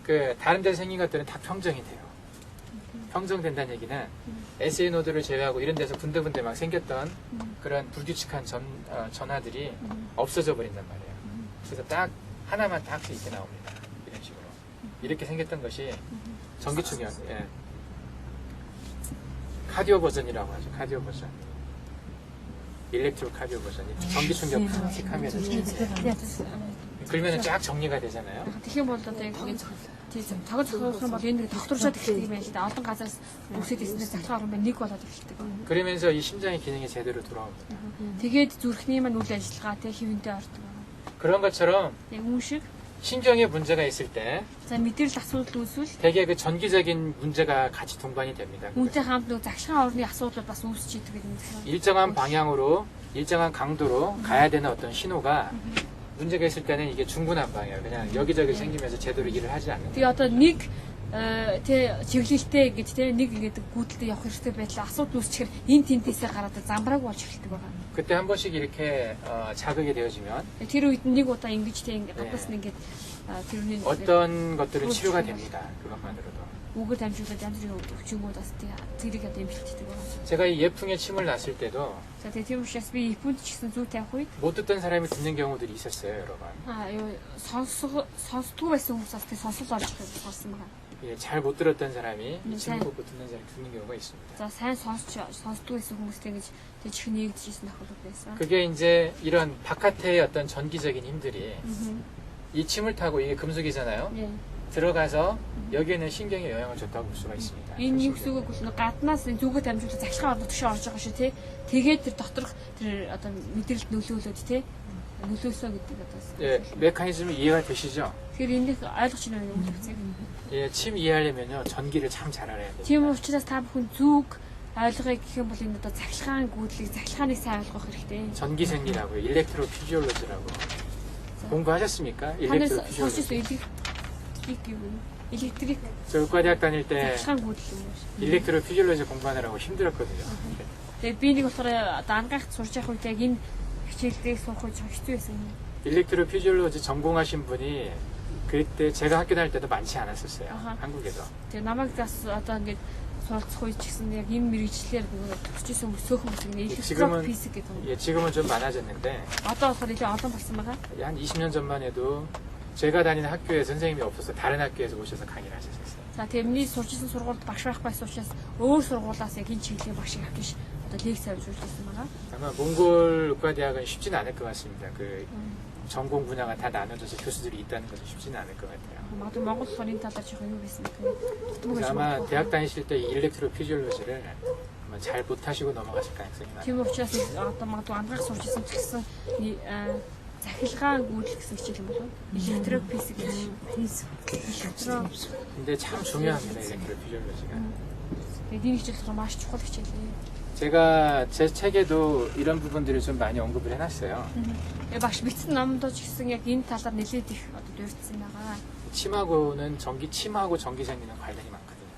그 다른 데서 생긴 것들은 다 평정이 돼요. 평정된다는 얘기는 SA 노드를 제외하고 이런 데서 군데군데 막 생겼던 그런 불규칙한 전하들이 없어져 버린단 말이에요. 그래서 딱 하나만 딱 있게 나옵니다. 이런 식으로. 이렇게 생겼던 것이 전기 충격. 예. 카디오 버전이라고 하죠. 카디오 버전. 일렉트로 카디오 버전. 전기 충격 탁 하면 그러면 쫙 정리가 되잖아요. Тэгэх юм бол одоо ингээд тийм цогц цогцох юм бол энэ докторшоод эхэлдэг юм байна л да. Олон газраас үүсээд ирснээр захилгаан орон маань нэг болоод эхэлдэг. 그러면서 이 심장의 기능이 제대로 돌아옵니다. Тэгээд зүрхний маань үйл ажиллагаа тэг хэвэнтэй ордог. 그런 것처럼 Яг үүн шиг 신경에 문제가 있을 때 за мэдэрэл асуудал үүсвэл 대개 그 전기적인 문제가 같이 동반이 됩니다. үүнтэй хамт нэг захилгаан орны асуудал бас үүсч идэг гэдэг юм. 일정한 방향으로 일정한 강도로 가야 되는 어떤 신호가 문제가 있을 때는 이게 중구난방이에요. 그냥 여기저기 생기면서 제대로 일을 하지 않는 Тэгээ одоо нэг тэ чиглэлтэй гэж тэ нэг ингээд гүйдэлтэй явах хэрэгтэй байдлаа асуудал үүсчихэр энэ тентээсээ гараад замбрааг болж эхэлдэг байгаа. 그때 한 번씩 이렇게 자극이 되어지면 Тэр үед нэг удаа ингэж тэ ингээд гадаас нь ингээд тэрний 어떤 것들은 치료가 됩니다. 그것만으로도. үгээр дамжуулаад янз бүрийн өвчнгүүд бас тэрийг одоо эмчилдэг байгаа. 제가 이 예풍에 침을 놨을 때도 За тэгээ тийм учраас би Японд ч гэсэн зүй тавих үед 못 듣던 사람이 듣는 경우들이 있었어요, 여러 번. юу сонсдгүй байсан хүмүүс бас тэг сонсол олж ирэх болсон байгаа. 예, 잘 못 들었던 사람이 이 침을 꽂고 듣는 사람이 듣는 경우가 있습니다. За сайн сонсдгүй байсан хүмүүс тэгэж тэг чихэн нэгдэжсэн тохиолдол байсан. 그게 이제 이런 바깥의 어떤 전기적인 힘들이 이 침을 타고 이게 금속이잖아요. 예. 들어가서 여기에는 신경에 영향을 줬다고 볼 수가 있습니다. Энэ юу гэсэн үг вэ? Гаднаас энэ зүгөө дамжуулаад захилгаан ордог шиг орж байгаа шүү тий. Тэгээд тэр доторх тэр одоо мэдрэлт нөлөөлөд тий. нөлөөсөө гэдэг одоо. 예, 메커니즘이 이해가 되시죠? Тэгэхээр энийг ойлгож байна уу үгүй. 예, 침 이해하려면요 전기를 참 잘 알아야 돼요. Тийм учраас та бүхэн зүг ойлгоё гэх юм бол энэ одоо захилгаан гүйдлийг захилгааныг сайн ойлгох хэрэгтэй. 전기생리라고요, 일렉트로 피지올로지라고 공부하셨습니까? 일렉트로 피지올로지. Электрик 저 의과대학 다닐 때 захилгаан гүйдэл юм шиг. 일렉트로 피지올로지 공부하느라고 힘들었거든요. Тэгээд би нэг болохоор одоо ангаахт сурч явах үед яг энэ хичээлдээ суух үед хэцүү байсан. 일렉트로 피지올로지 전공하신 분이 그때 제가 학교 다닐 때도 많지 않았었어요. 한국에도. Тэгээд намайг бас одоо ингээд суралцах үед ч гэсэн яг энэ мэрэгчлэр төгсчихсэн хүмүүс сөөхөн хүмүүс нэг электрик физик гэдэг. 예, 지금은 좀 많아졌는데 Одоо болохоор илүү олон болсон байгаа. 한 20년 전만 해도 제가 다니는 학교에 선생님이 없어서 다른 학교에서 오셔서 강의를 하셨어요. За тэрний сурчсан сургуульд багш байх байсан учраас өөр сургуулиас яг энэ чиглэлийн багшийг авч одоо лекц авч үзсэн байгаа. 아마 몽골 의과대학은 쉽지는 않을 것 같습니다. 그 전공 분야가 다 나눠져서 교수들이 있다는 것도 쉽지는 않을 것 같아요. Магадгүй Монгол улсын талаар жоохон юу байсан 그래서 아마 대학 다니실 때 이 일렉트로 피지올로지를 아마 잘 못하시고 넘어가실 가능성이 많아요. Тийм учраас одоо магадгүй ангаах сурч ирсэн ч гэсэн захилгаан гүйдэл гэсэн хичээл юм болов. Электрик физик электро. 근데 참 중요합니다. 일렉트로 피지올로지가. Тэгээд энэ хичээл болохоор маш чухал хичээлээ. 제가 제 책에도 이런 부분들을 좀 많이 언급을 해놨어요. багш бичсэн номдоо ч гэсэн яг энэ талаар нэлээд их одоо дурдсан байгаа. 침하고는 침하고 전기생리는 관련이 많거든요.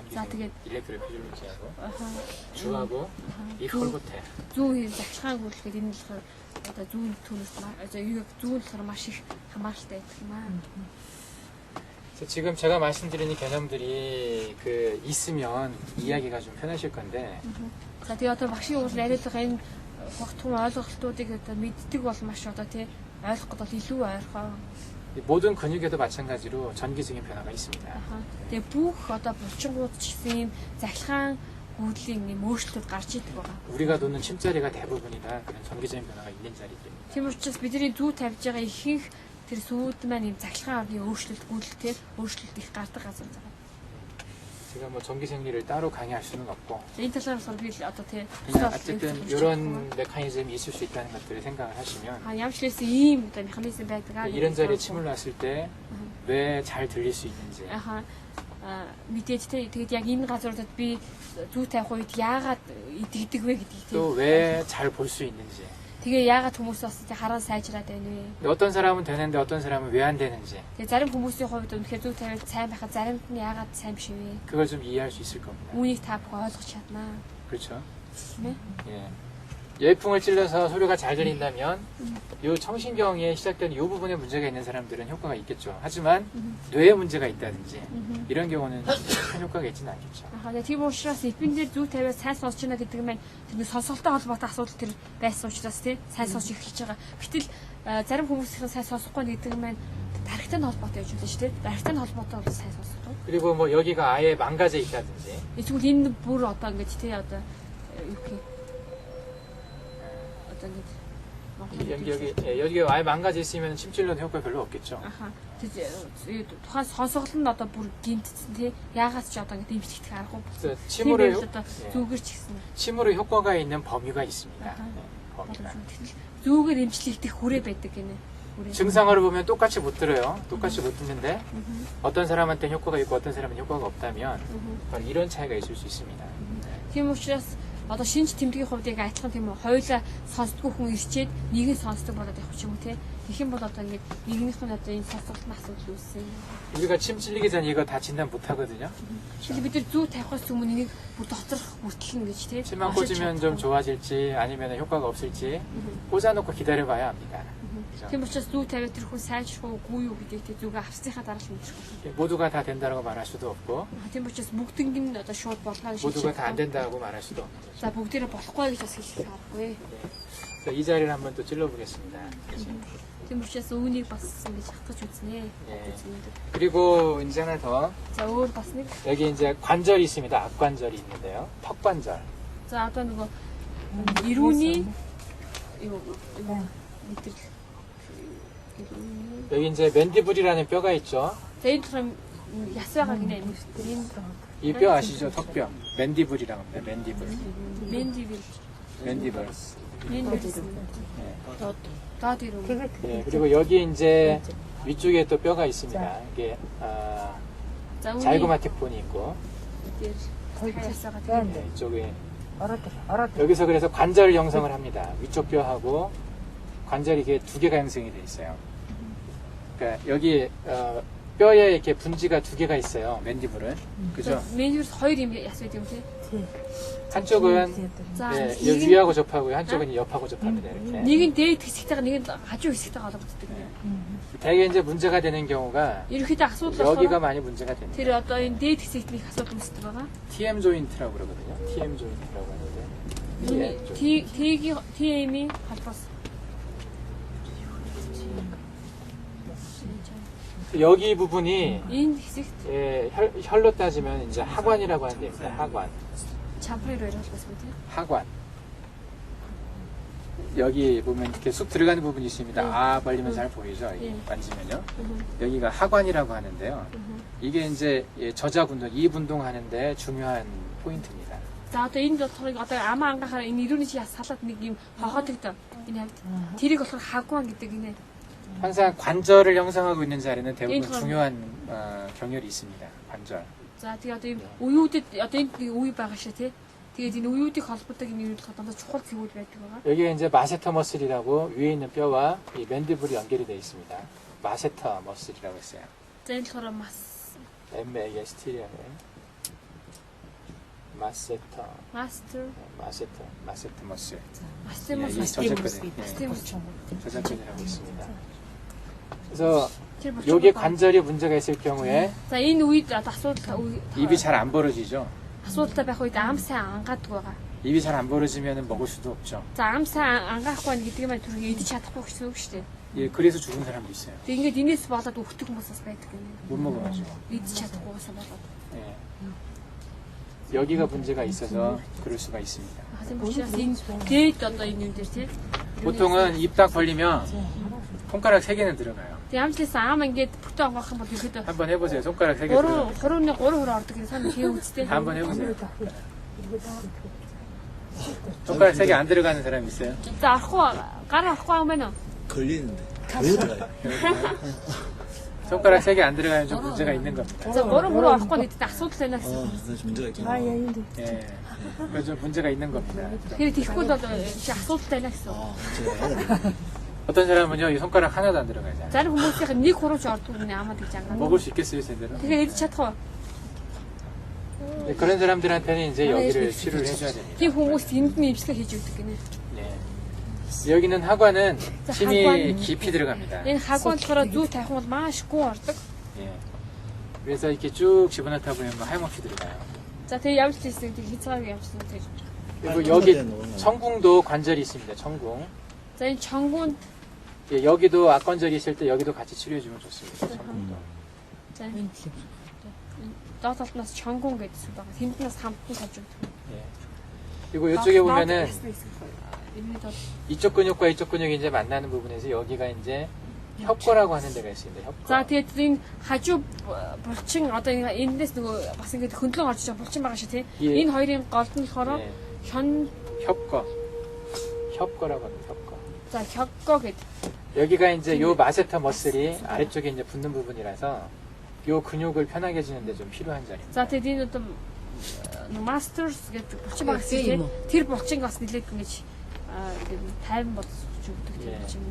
За тэгээд 일렉트로 피지올로지하고 주하고 이 홀고테. Зүүн захилгаан гүйдэл гэдэг энэ болохоор одоо зүүн түүнээс зүүн болохоор маш их хамааралтай байдаг юм аа. 지금 제가 말씀드리는 개념들이 그 있으면 이해하기가 좀 편하실 건데 За тэгээ одоо багшийн уул яриад байгаа энэ хогтхон ойлголтуудыг одоо мэддэг бол маш одоо тий ойлгох бол илүү ойрхон. 모든 근육에도 마찬가지로 전기적인 변화가 있습니다. Тэгээ бүх одоо булчингууд ч гэсэн юм захилгаан гүйдлийн юм өөрчлөлт гарч идэг байгаа. 우리가 놓는 침자리가 대부분이 다 그런 전기적인 변화가 있는 자리입니다. Тийм учраас бидний зүү тавьж байгаа ихэнх тэр сүүд маань юм захилгаан орны өөрчлөлт гүйдэлтэй өөрчлөлт их гардаг газар байгаа. 제가 뭐 전기 생리를 따로 강의할 수는 없고 Энэ талаараас би одоо тий 그냥 어쨌든 이런 메커니즘이 있을 수 있다는 것들을 생각을 하시면 ямшлээс ийм одоо механизм байдаг. 이런 자리에 침을 놨을 때 왜 잘 들릴 수 있는지 мэдээж тий тэгээд яг энэ газруудад би зүү тавих үед яагаад идэгдэг вэ гэдгийг тий 또 왜 잘 볼 수 있는지 тэгээ яагаад хүмүүс бас хараа сайжраад байна вэ? 어떤 사람은 되는데 어떤 사람은 왜 안 되는지 Тэгээ зарим хүмүүсийн хувьд үнэхээр зүү тавиад сайн байхад заримд нь яагаад сайн биш вэ? 그걸 좀 이해할 수 있을 겁니다. үүнийг та бүх ойлгож чаднаа. 그렇죠? 네? 예. 열풍을 찔러서 소리가 잘 들린다면 이 청신경에 시작된 이 부분에 문제가 있는 사람들은 효과가 있겠죠. 하지만 뇌에 문제가 있다든지 이런 경우는 큰 효과가 있지는 않겠죠. Яг тийм учраас эппен дээр зүү тавиад сайн сонсч байна гэдэг нь тэр сонсголтой холбоотой асуудал тэр байсан учраас тий сайн сонсч эхэлж байгаа. Гэтэл зарим хүмүүсийн сайн сонсохгүй гэдэг нь дарагтай холбоотой гэж байна шүү дээ. Дарагтай холбоотой бол сайн сонсохгүй. 그리고 뭐 여기가 아예 망가져 있다든지 Эсвэл энэ бүр одоо ингэж тий одоо юу гэх одоо 여기 아예 망가져 있으면 침찔러는 효과 별로 없겠죠. аха тухайн сонсголт нь одоо бүр гинтсэн тий яагаад ч одоо ингэ дэмжлэгдэх аргагүй. 그래서 одоо зүгээр ч гэсэн 침으로 효과가 있는 범위가 있습니다. 네, 범위가. зүгээр эмчлэгдэх хүрээ байдаг гинэ. 증상으로 보면 똑같이 못 들어요. 똑같이 못 듣는데 어떤 사람한테는 효과가 있고 어떤 사람은 효과가 없다면 바로 이런 차이가 있을 수 있습니다. Тийм учраас одоо шинж тэмдгийн хувьд яг адилхан тийм үү хоёулаа сонсдгүй хүн ирчээд нэг нь сонсдог болоод явах ч юм уу те. Тэгэх юм бол одоо ингэ нэгнийх нь одоо энэ сонсголт асуудал үүссэн. 우리가 침 찔리기 전에 이거 다 진단 못 하거든요. Тэгэхээр бид нар зүү тавихаас өмнө энийг бүр доторх бүртгэн гэж те. 침만 꽂으면 좀 좋아질지 아니면 효과가 없을지 꽂아놓고 기다려봐야 합니다. Тийм учраас зүү тавиад тэр хүн сайжрах уугүй юу гэдгийг те зүгээ авсныхаа дараа л мэдчих болно. 모두가 다 된다고 말할 수도 없고 Тийм учраас бүгднийг нь одоо шууд болгоо гэж 모두가 다 안 된다고 말할 수도 없고 За бүгдээрээ болохгүй гэж бас хэлэх аргагүй. 그래서 이 자리를 한번 또 찔러보겠습니다. Тийм учраас үүнийг бас ингэж хатгаж үзнэ. 예. 그리고 이제 하나 더 За өөр бас нэг. 여기 이제 관절이 있습니다. 앞관절이 있는데요. 턱관절. За одоо нөгөө ирүүний юу мэдэрл. 여기 이제 맨디블이라는 뼈가 있죠. За энэ том яс байгаа гинэ энэ 이 뼈 아시죠? 턱뼈. 맨디블이라고 합니다. 맨디블. мендивил. 맨디블. мендивил. доод ирүү. 예, 그리고 여기 이제 위쪽에 또 뼈가 있습니다. 이게 За үүний 자이고마티폰이 있고 дээр яс байгаа тийм. 예, 이쪽에 ороод 여기서 그래서 관절 형성을 합니다. 위쪽 뼈하고 관절이 이게 두 개가 형성이 돼 있어요. 그러니까 여기 뼈에 이렇게 분지가 두 개가 있어요. 맨디블은. 그죠? мендивил хоёр юм яс байт юм тий. 한쪽은 За 예, нэг 여기 위하고 접하고요. 한쪽은 옆하고 접합니다. 이렇게. нь дээд хэсэгтэйгээ нэг нь хажуу хэсэгтэй холбогддог гинэ. 대개 이제 문제가 되는 경우가 ерөнхийдөө асуудал 여기가 болохоор 많이 문제가 됩니다. тэр одоо энэ дээд хэсэгт нэг асуудал үүсдэг байгаа. TM 조인트라고 그러거든요. TM 조인트라고 하는데. 이 안쪽. TM-ийн холбоос 여기 부분이 энэ хэсэгт 예, 혈로 따지면 이제 하관이라고 하는 데입니다. 하관. чампрыг ойлгох тийм. 하관. 여기 보면 이렇게 쑥 들어가는 부분이 있습니다. 아 벌리면 잘 보이죠? 여기 만지면요. 여기가 하관이라고 하는데요. 이게 이제 예, 저작 운동, 이입 운동하는데 중요한 포인트입니다. За одоо энэ болохоор одоо амаа ангахаар энэ ирүүний чи салаад нэг юм хохотогдоо. Энэ хамт тэрийг болохоор хагван гэдэг гинэ. 항상 관절을 형성하고 있는 자리는 대부분 인터넷. 중요한 경혈이 있습니다. 관절. За тэгээ одоо ийм уюудэд одоо энд нэг үе байгаа шүү тий. Тэгээд энэ уюудыг холбодог юм юу болохоор дандаа чухал зүйл байдаг байгаа. 여기에 이제 마세터 머슬이라고 위에 있는 뼈와 이 맨디블이 연결이 되어 있습니다. 마세터 머슬이라고 했어요. За энэ болохоор мас MAST라고요. 마세터, 마스터 마세터 머슬. 마스터머스 이 저작권이 마스터머스 저작권이라고 있습니다. 그래서 Тэр 여기 관절이 문제가 있을 경우에 За энэ үед асуудал 입이 잘 안 벌어지죠. асуудалтай байх үед ам сайн ангаадаг байгаа. 입이 잘 안 벌어지면 먹을 수도 없죠. За ам сайн ангаахгүй байна гэдэг нь түрүү идэж чадахгүй гэсэн үг шүү дээ. 예, 그래서 죽은 사람도 있어요. Тэг ингээд энэс болоод өвдөх хүмүүс бас байдаг гэнэ. 못 먹어가지고. Идэж чадахгүйгээс болоод. 예. 여기가 문제가 있어서 그럴 수가 있습니다. Хасим учраас энэ дээд одоо энэ юм дээр тий. 보통은 입 딱 벌리면 손가락 3개는 들어가요. Тэг ямжлаас ам ингээд бүтэн ангаах юм бол ерөөдөө 한번 해보세요. 손가락 3개 들어가요. 3 хурууны 3 ордог гэсэн сайн хийе үзтээ. 한번 해보세요. 손가락 3개 안 들어가는 사람 있어요? За арахгүй гар арахгүй юм байна уу? 걸리는데 왜 들어가요? 손가락 3개 안 들어가면 좀 문제가 있는 겁니다. За 3 хуруу орохгүй гэдэг асуудал байна гэсэн. 그래서 문제가 있긴 아, 해요. 예. 예. 그래서 좀 문제가 있는 겁니다. Тэр тийхгүй бол чи асуудалтай байна гэсэн. 문제가 어떤 사람은요, 이 손가락 하나도 안 들어가잖아요. Зарим хүмүүсийнх нь нэг хурууч ордог нь амаад гэж ангаа. 먹을 수 있겠어요, 제대로? Тэгэхээр идэж чадах уу? 네, 그런 사람들한테는 이제 여기를 치료를 해줘야 됩니다. Тийм хүмүүст энд нь имчилгээ хийж өгдөг гинэ. 네. 여기는 하관은 침이 하관. 깊이 들어갑니다. Энэ хагван болохоор зүү тавих бол маш гүн ордог. 예. 그래서 이렇게 쭉 집어넣다 보면 하염없이 들어가요. За тэгээ явж тийсэн тийм хязгаарыг явуулсан тийм. 그리고 여기 청궁도 관절이 있습니다. 청궁. За энэ чонгуунд 예, 여기도 악관절이 있을 때 여기도 같이 치료해주면 좋습니다. 청궁도. за доод талнаас чонгуун гэдэг зүйл байгаа. Тэнднээс хамтан тавьж өгдөг. 예. 그리고 이쪽에 보면은 энэ бол 이쪽 근육과 이쪽 근육이 이제 만나는 부분에서 여기가 이제 협거라고 하는 데가 있습니다. 협거. за тэгээд энэ хажуу булчин одоо энэ эндээс нөгөө бас ингэ хөндлөн орж байгаа булчин байгаа шүү тий. 예. Энэ хоёрын голд нь болохоор 예. 현 협거. 협거라고 합니다. 협거. за 혁거 гэдэг. 여기가 이제 요 마세터 머슬이 아래쪽에 이제 붙는 부분이라서 요 근육을 편하게 해주는데 좀 필요한 자리입니다. За тэгээд энэ одоо masters гэдэг булчин байгаа шүү тий. Тэр булчинг бас нэлээд ингэж тайван бодож өгдөг тийм булчин.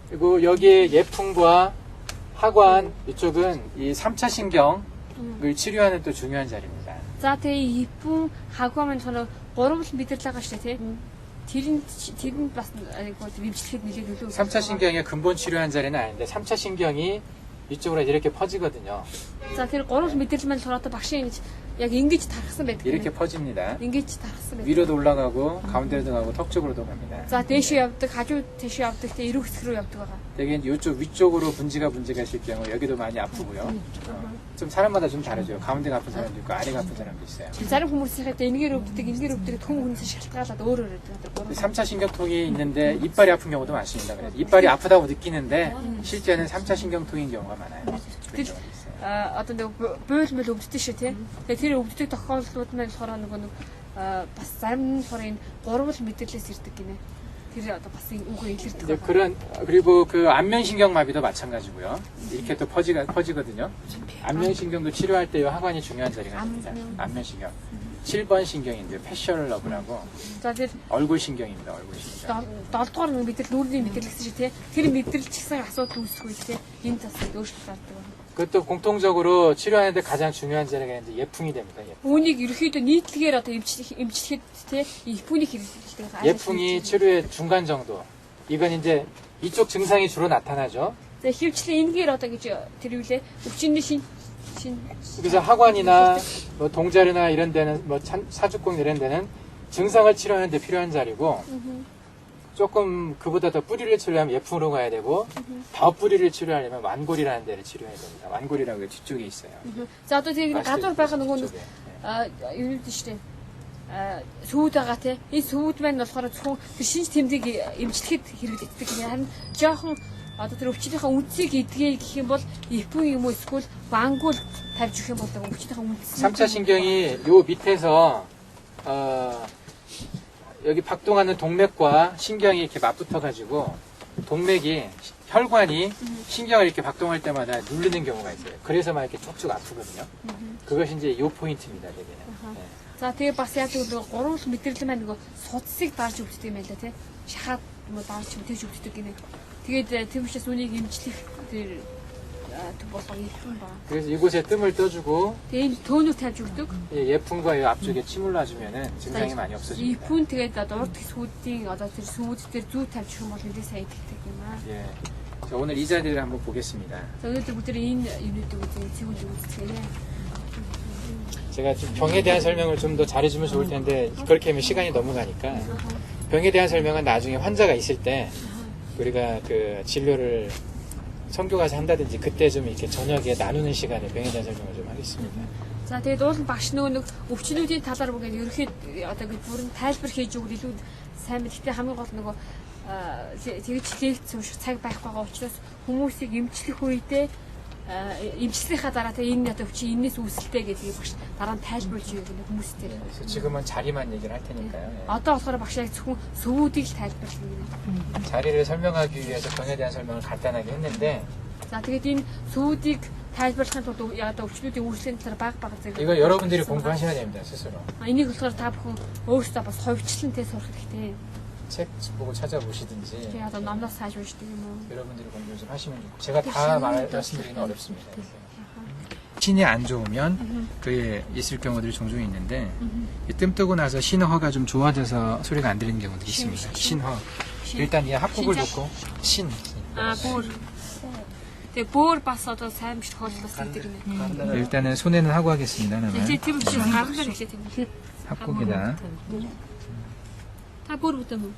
그리고 여기 예풍과 하관 이쪽은 이 3차 신경을 치료하는 또 중요한 자리입니다. За тэгээ ипүн хагваа маань болохоор 3 мэдрэл байгаа шүү тий. тэрэнд бас айгуу имчилгэхэд нэлээд нөлөө. 3차 신경의 근본 치료한 자리는 아닌데 3차 신경이 이쪽으로 이렇게 퍼지거든요. За тэр 3 мэдрэл маань болохоор одоо багшийн ингэж яг ингэж тархсан байдаг. 이렇게 퍼집니다. ингэж тархсан байдаг. 위로도 올라가고 가운데로도 가고 턱 쪽으로도 갑니다. За дээшээ явдаг, хажуу тийшээ явдаг, тэгээ эрүү хэсэг рүү явдаг байгаа. 되게 이쪽 위쪽으로 문제가 있을 경우 여기도 많이 아프고요. 좀 사람마다 좀 다르죠. 가운데가 아픈 사람도 있고 아래가 아픈 사람도 있어요. Зарим хүмүүсийнхээ энэгээр өвддөг түн хүнээс шалтгаалаад өөр өөр байдаг. 3차 신경통이 있는데 이빨이 아픈 경우도 많습니다. 그래서 이빨이 아프다고 느끼는데 실제는 3차 신경통인 경우가 많아요. 그런 경우가 있어요. Одоо нэг буйлмэл өвддөг шүү тий. Тэгээ тэр өвддөг тохиолдлууд маань болохоор нөгөө бас зарим нь болохоор энэ 3 мэдрэлээс ирдэг гинэ. Тэр одоо бас үгүй илэрдэг. 이제 그리고 그 안면신경마비도 마찬가지고요. 이렇게 또 퍼지거든요. 안면신경도 치료할 때 이 하관이 중요한 자리가 있습니다. 안면신경. 7번 신경인데 패셔널 러브라고. За тэр 얼굴 신경입니다. 얼굴 신경. 7 дугаар мэдрэл нүрийн мэдрэл гэсэн чинь тий. Тэр мэдрэл ч гэсэн асуудал үүсэх үед тий. Энэ тас өөрчлөлт гардаг байна. 그것도 공통적으로 치료하는데 가장 중요한 자리가 이제 예풍이 됩니다. Үүнийг ерөөхдөө нийтлэгээр одоо эмчлэхэд тий ипүнийг хэрэглэдэг. 예풍이 치료의 중간 정도. 이건 이제 이쪽 증상이 주로 나타나죠. За хөвчлэн энэгээр одоо гэж тэр үлээ өвчнөний 신 그래서 하관이나 뭐 동자리나 이런 데는 뭐 사주공 이런 데는 증상을 치료하는데 필요한 자리고 조금 그보다 더 뿌리를 치료하면 예풍으로 가야 되고 더 뿌리를 치료하려면 완골이라는 데를 치료해야 됩니다. 완골이라고 게 뒤쪽에 있어요. За одоо тийм гадуур байгаа нөгөө 뒤쪽에. юу гэдэг чинь сүүд байгаа тий. Энэ сүүд маань болохоор зөвхөн тэр шинж тэмдэг эмчлэхэд хэрэглэгддэг. Харин жоохон одоо тэр өвчнөхийн үндсийг эдгээ гэх юм бол ипүн юм уу эсвэл вангул тавьж өгөх юм бол өвчнөхийн үндс. 3차 신경이 요 밑에서 여기 박동하는 동맥과 신경이 이렇게 맞붙어가지고 동맥이 혈관이 신경을 이렇게 박동할 때마다 누르는 경우가 있어요. 그래서 막 이렇게 쭉쭉 아프거든요. 그것이 이제 요 포인트입니다. 여기는. 네. За тэгээ бас яг нөгөө 3 мэдрэл маань нөгөө судсыг дарж өвддөг юм байна л тий. Шахаад дарж өвдөж өвддөг гинэ. Тэгээд тэр учраас үнийг эмчлэх тэр болох ипүн ба. 그래서 이곳에 뜸을 떠주고 Тэгээд энэ төөнөөр тавьж өгдөг. 예풍과 이 앞쪽에 침을 놔주면은 증상이 많이 없어집니다. ипүн тэгээд урд сүүдийн одоо тэр сүүд дээр зүү тавьж өгөх юм бол нэлээд сайн идэгдэг юм аа. 예. 자, 오늘 이 자리를 한번 보겠습니다. За өнөөдөр бүгд энэ юунуудыг үзээ, цэгүүдийг үзчихээ. 제가 좀 병에 대한 설명을 좀 더 잘해주면 좋을 텐데 그렇게 하면 시간이 넘어가니까 병에 대한 설명은 나중에 환자가 있을 때 우리가 그 진료를 선교 가서 한다든지 그때 좀 이렇게 저녁에 나누는 시간에 병에 대한 설명을 좀 하겠습니다. За тэгээд уулын багш нэг өвчнүүдийн талаар бүгд ерөөхдөө одоо ингэ бүрэн тайлбар хийж өгөх илүү сайн мэт. Гэхдээ хамгийн гол нөгөө тэгж лекц унших цаг байхгүй байгаа учраас хүмүүсийг эмчлэх үедээ эмчлэхийнхаа дараа энэ одоо өвчин энэс үүсэлтэй гэдэг багш дараа нь тайлбарлаж өгөх нь хүмүүстэй. 그래서 지금은 자리만 얘기를 할 테니까요. 예. Одоо болохоор багш яг зөвхөн сөвүүдийг л тайлбарлах юм. 자리를 설명하기 위해서 병에 대한 설명을 간단하게 했는데 За тэгээд энэ сөвүүдийг тайлбарлахын тулд одоо өвчнүүдийн үүслийн талаар бага зэрэг 이거 여러분들이 공부하셔야 됩니다 스스로. энийг болохоор та бүхэн өөрсдөө бас ховчлонтэй сурах хэрэгтэй. 책 보고 찾아보시든지 Тэгээд одоо номноос сайж уншдаг юм уу? 여러분들이 공부를 좀 하시면 좋고 제가 다 말씀드리기는 어렵습니다. 신이 안 좋으면 그게 있을 경우들이 종종 있는데 뜸 뜨고 나서 신허가 좀 좋아져서 소리가 안 들리는 경우도 있습니다. 신허. 일단 이 합국을 놓고 신. бүр. Тэгээ бүр бас одоо сайн биш тохиолдолс гэдэг юм. 일단은 손에는 하고 하겠습니다. Тэгээ 그러면 тийм учраас харамсаар хэлээ тийм. 합국이다. Та бүр бүтэм үү?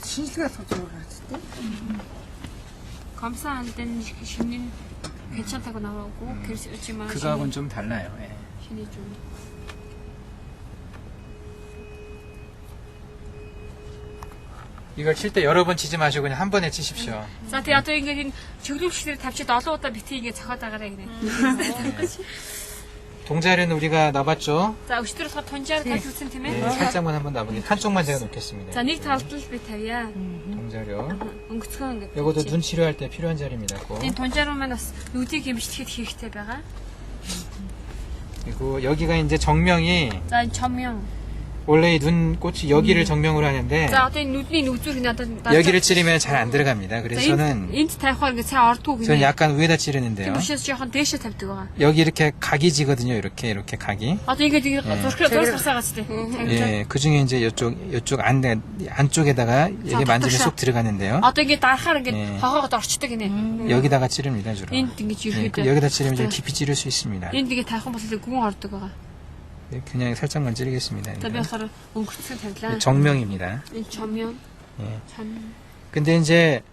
шинжилгээ авах зүгээр тийм. 검사 안 된 신인 괜찮다고 나오고 그렇지만 그거하고는 좀 달라요. 예. 신이 좀 이걸 칠 때 여러 번 치지 마시고 그냥 한 번에 치십시오. За тэгээ одоо ингээд энэ чөглөвчдэр тавьчид олон удаа битгий ингээд цохоод байгаарай гинэ. 동자리는 우리가 놔봤죠? За өчтөр болохоор тунжаар тавьж үзсэн тийм 네, ээ. 살짝만 한번 놔보니 한쪽만 제가 놓겠습니다. За нэг талд л би тавья. 동자료. Өнгөцгөн ингээд. 이것도 눈 치료할 때 필요한 자리입니다. 꼭. Энэ тунжаар маань бас нүдийг хэмжлэхэд хэрэгтэй байгаа. 그리고 여기가 이제 정명이 За энэ чомьён. 원래 이 눈꽃이 여기를 정명으로 하는데 За одоо энэ нүдний нүзүүр энэ одоо 여기를 찌르면 잘 안 들어갑니다. 그래서 저는 энд тавихаар ингээд сайн ордгоо 저는 гинэ. 약간 위에다 찌르는데요. Түшээс жоохон дээшээ тавьдаг байгаа. 여기 이렇게 각이 지거든요. 이렇게 각이. Одоо ингээд зурсагаас тээ. 예, 그 중에 이제 이쪽 안쪽에다가 여기 만지면 쏙 들어가는데요. Одоо ингээд дарахаар 네. ингээд хогоогод орчдөг гинэ. 여기다가 찌릅니다, 주로. Энд ингэж 예, ерөөдөө. 여기다 찌르면 좀 깊이 찌를 수 있습니다. Энд ингээд тавих юм бол гүн ордог байгаа. 예, 그냥 살짝만 찌르겠습니다. За би болохоор өнгөрцөн тавилаа. 정명입니다. Энэ чомьён. 예. 전. 근데 이제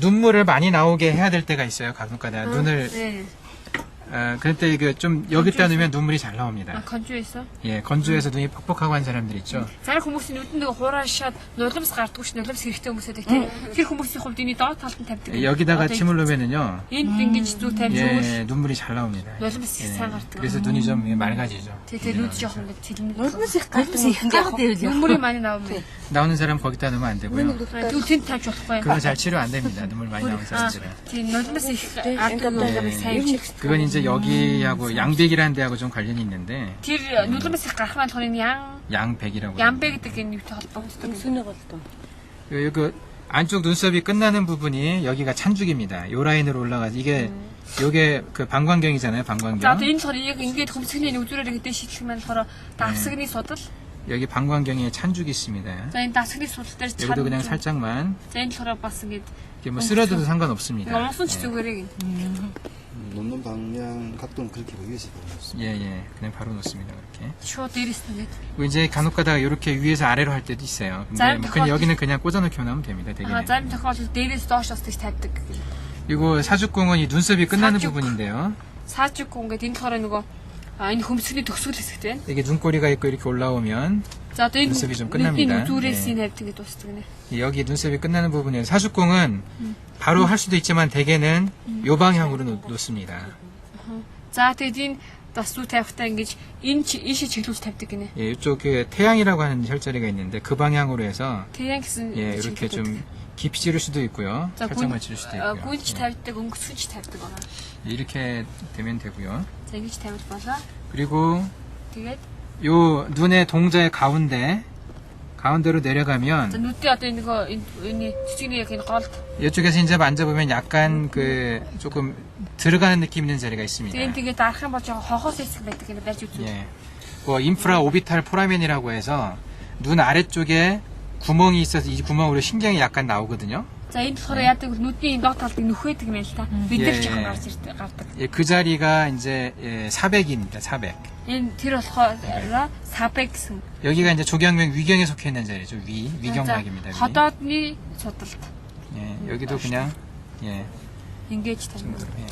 눈물을 많이 나오게 해야 될 때가 있어요. 가끔가다 눈을 네. 그럴 때 이게 좀 여기다 넣으면 눈물이 잘 아, 나옵니다. 건조했어? 예, 건조해서 눈이 퍽퍽하고 한 사람들 있죠. Зарим хүмүүсийн нүдэнд нэг хураашаад нулимс гардаг ш нулимс хэрэгтэй хүмүүстэй тийм. Тэр хүмүүсийн хувьд энэ доод талд нь тавьдаг. 여기다가 침을 놓으면은요. Энд ингэж зүг тавьж 예, өгвөл 눈물이 잘 나옵니다. нулимс 예, сайн гардаг. 그래서 눈이 좀 맑아지죠. Тэгээ нүд жоохон ингэ цэлмэг. Нулимс их гарах дэвэл 눈물이 많이 나오면 나오는 사람 거기다 넣으면 안 되고요. түн тэнд тавьж болохгүй. 그거 잘 치료 안 됩니다. 눈물 많이 나오는 사람들은. Тийм нулимс их гардаг юм сайн чих. 그건 이제 여기하고 양백이라는 데하고 좀 관련이 있는데 Тэр нулимс их гарах маань тохны 양백이라고. янбэ гэдэг энэ юутай холбогддог. сүнэ болдог. 그 안쪽 눈썹이 끝나는 부분이 여기가 찬죽입니다. 요 라인으로 올라가서 요게 그 방광경이잖아요. За 방광경. одоо энэ болохоор яг ингээд хөмсгний нүзүүрээр гэдэг шийдлэх маань болохоор давсагны судал. 여기 방광경에 찬죽이 있습니다. За энэ давсагны судал дээр 여기도 그냥 чад. 살짝만 За энэ болохоор бас ингээд 이게 뭐 쓰러져도 상관없습니다. 영сон ч зүгээрээ. 놓는 방향 각도는 그렇게 위에서 보였습니다. 예, 그냥 바로 놓습니다. 그렇게. Шууд дээрээс нь ингээд. 그리고 이제 간혹가다가 이렇게 위에서 아래로 할 때도 있어요. 근데 짧은 뭐 그냥 거 여기는 그냥 꽂아놓기만 하면 됩니다. 되게. Аа зарим тохиолдолд дээрээс доошоос тийш тавьдаг. 그리고 사죽공은 이 눈썹이 끝나는 사죽. 부분인데요. Саажгүй ингээд энэ болохоор нөгөө энэ хөмсгний төгсгөл хэсэгт байна. 이게 눈꼬리가 있고 이렇게 올라오면 За одоо энэ 눈썹이 좀 끝납니다. нүзүүрээс 예. энэ тавьдаг гэдэг дуусдаг нэ. 여기 눈썹이 끝나는 부분이에요. 사죽공은 바로 할 수도 있지만 대개는 요 방향으로 놓습니다. За тэгээд энэ бас зүү тавихтаа ингэж энэ ийшээ чиглүүлж тавьдаг гинэ. 예, 이쪽 그 태양이라고 하는 혈자리가 있는데 그 방향으로 해서 Тэйн гэсэн 예, 이렇게 좀 깊이 찌를 수도 있고요. 자, 살짝만 찌를 수도 있고요. гүнч тавьдаг, өнгөсгөнч тавьдаг байгаа. 예, 이렇게 되면 되고요. За ингэж тавьж болоо. 그리고 Тэгээд 요 눈의 동자의 가운데로 за 내려가면 нүдээ одоо энэ нөгөө энэ цэцгний яг энэ голд 이쪽에서 이제 만져보면 약간 그 조금 들어가는 느낌 있는 자리가 있습니다. тэгээд тэгээд дарах юм бол жоохон хохоос хэсэг байдаг гэнэ барьж үзвэл. 예. 뭐 인프라 오비탈 포라멘이라고 해서 눈 아래쪽에 구멍이 있어서 이 구멍으로 신경이 약간 나오거든요. За энэ болохоор яадаг бол нүдний доод талыг нүхээдэг юм л та. Бид нар ч 예. гарч ирдэг гардаг. 예, 그 자리가 이제 예, 사백입니다. 사백. Энэ тэр болохоор сабэг гэсэн. 여기가 이제 조경맥 위경에 속해 있는 자리죠. 위경막입니다. 위. ходоодны судалт. 예, 여기도 그냥 예, Ингэж тавина. 정도로. 예.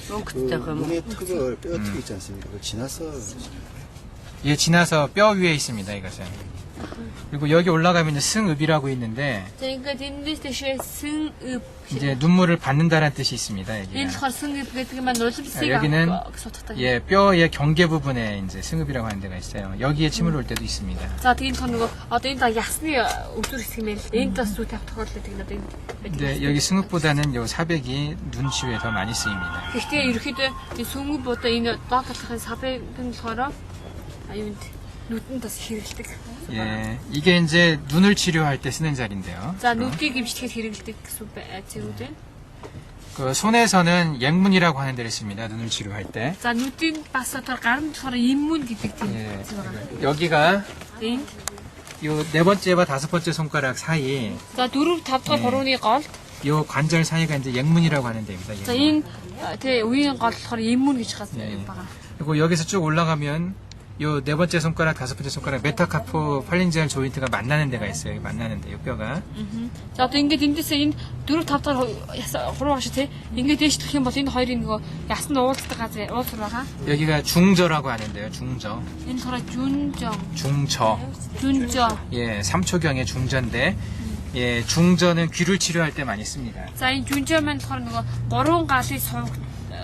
그 몸의 턱을 뼈 턱이 있지 않습니까? 그걸 지나서 예, 지나서 뼈 위에 있습니다. 이것은. 그리고 여기 올라가면 이제 승읍이라고 있는데 За ингээд эндээс тэшээ сэн өв. 이제 눈물을 받는다라는 뜻이 있습니다. Энэ 여기가. болохоор сэн өв гэдэг нь маань нулимсыг 여기는 судалдаг. 예, 뼈의 경계 부분에 이제 승읍이라고 하는 데가 있어요. 여기에 침을 놓을 때도 있습니다. За тэгээд энэ нөгөө одоо энэ та ясны өвдөр хэсэг юм л энэ тас зүй тавих тохиолдол гэдэг нь одоо энэ. 근데 여기 승읍보다는 요 사백이 눈치유에 더 많이 쓰입니다. Гэхдээ ерөөхдөө энэ сүмгүүд одоо энэ доод талын сабыг нь болохоор аюунд нүдэн тас хэрэгэлдэг. 예, 이게 이제 눈을 치료할 때 쓰는 자리인데요. За нүдийг гимжлэхэд хэрэгэлдэг гэсэн зэрүүд байна. 그 손에서는 앵문이라고 하는 데를 씁니다. 눈을 치료할 때. За нүдийн бас одоо гарын болохоор иммун гэдэг тийм 예, зүйл байна. 여기가 Энд 요 네 번째와 다섯 번째 손가락 사이, за 4, 5 дахь хурууны голд 요 관절 사이가 이제 앵문이라고 하는 데입니다. за 앵문. энэ тий үеийн гол болохоор иммун гэж гас байгаа. 그리고 여기서 쭉 올라가면 요 네 번째 손가락, 다섯 번째 손가락 메타카프 팔린지알 조인트가 만나는 데가 있어요. 만나는 데, 요 뼈가. За одоо ингээд эндээсээ энэ 4, 5 дахь хуруу гаш тий ингээд дэвшлэх юм бол энэ хоёрын нөгөө ясны уулздаг газар уулзар байгаа. 여기가 중저라고 하는데요. 중저. Энэ болохоор жүнжоо 중저. жүнжоо. 예, 3초경의 중저인데, 예, 중저는 귀를 치료할 때 많이 씁니다. За энэ жүнжөө маань болохоор нөгөө гурван галын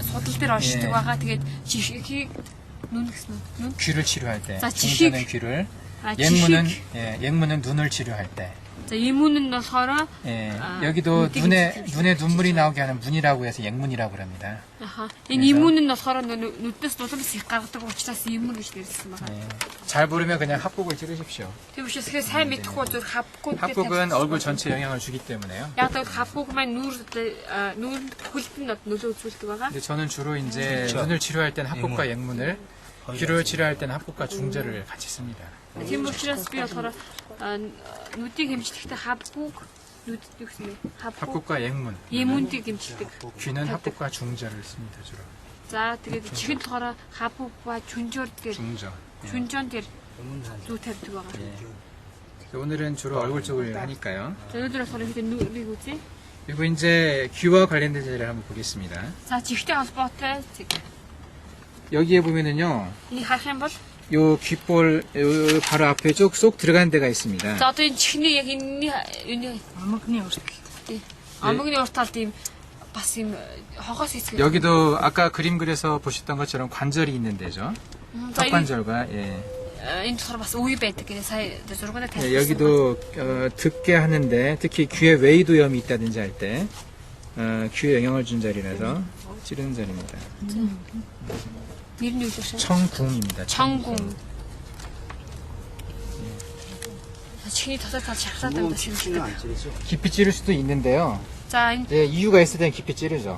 судал дээр оршдог 예. байгаа. Тэгээд чихийг нүн гэсэн үү? Нүн. 귀를 치료할 때. 자, 중저는 지식. 귀를. 아, 앵무는, 지식. 예, 앵무는 눈을 치료할 때. За иммун은 болохоор 예, 아, 여기도 눈이 눈에 눈물이 나오게 하는 문이라고 해서 앵문이라고 합니다. аха энэ иммун은 болохоор нүднээс дулаас их гаргадаг учраас иммун гэж нэрлэсэн байна. 예, 잘 모르면 그냥 합곡을 찌르십시오. Тийм учраас хэн сайн мэдэхгүй зүр хавгүй 합곡은 얼굴 전체에 영향을 주기 때문에요. яг л хавгүйг маань нүүрд хөлтөнд нөлөө үзүүлдэг байгаа. 근데 저는 주로 이제 눈을 치료할 때는 합곡과 앵문을, 귀를 치료할 때는 합곡과 중저를 같이 씁니다. Тийм учраас би болохоор нүдийг хэмжлэхдээ хавгүйг нүд юу гэсэн бэ? 합곡과 앵문, иммунтыг хэмждэг. 귀는 합곡과 중저를 씁니다 주로. За тэгээд чихэнд болохоор хавгүйгва жүнжөр дээр 중저. жүнжон дээр зүү тавьдаг байгаа. 예. 오늘은 주로 얼굴 쪽을 하니까요. За өнөөдөр болохоор ихэд нүрийг үзье. 그리고 이제 귀와 관련된 자리를 한번 보겠습니다. За чихтэй холбоотой зэг. 여기에 보면은요, Энийг харах юм бол 요 귓볼 요 바로 앞에 쏙 들어간 데가 있습니다. за одоо энэ чихний яг энэний Амгны урт. амгны урт талд ийм бас ийм хогоос хэсэг. 여기도 아까 그림 그려서 보셨던 것처럼 관절이 있는 데죠. За энэ 턱관절과 예. энэ болохоор бас үе байдаг гэдэг сая зургаараа 예, тавьсан. 여기도 듣게 하는데 특히 귀에 웨이도염이 있다든지 할 때 귀에 영향을 준 자리라서 찌르는 자리입니다. нэр нь юу вэ? 청궁입니다. 청궁. чихний тасаг тал шахлаад 그건 байдаг 치치는 юм. 안 찌르죠. 깊이 찌를 수도 있는데요. За энэ 예, 이유가 있을 땐 깊이 찌르죠.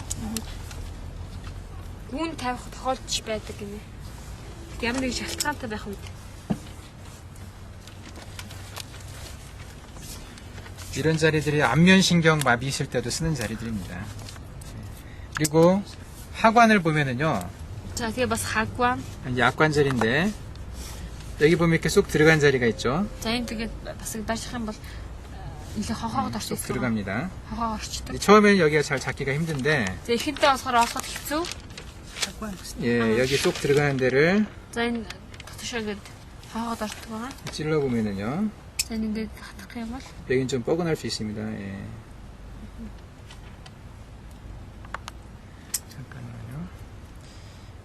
гүн тавих тохиолдож байдаг гинэ. Ямар нэг шалтгаантай байх үед. 이런 자리들이 안면신경 마비 있을 때도 쓰는 자리들입니다. 그리고 하관을 보면은요, За тэгээ бас хагваа. 이제 약관절인데 여기 보면 이렇게 쏙 들어간 자리가 있죠. За энэ тэгээд бас барьчих юм бол нэлээ хохоогд 쏙 орчих. 들어갑니다. хохоо орчдөг. 근데 처음에는 여기가 잘 잡기가 힘든데, За ихэндээ болохоор олоход хэцүү. 예, 여기 쏙 들어가는 데를 За энэ татшаа ингээд хохоогд ордог байгаа. 찔러 보면은요, За энэ ингээд хатах юм бол 여긴 좀 뻐근할 수 있습니다. 예. 잠깐만요.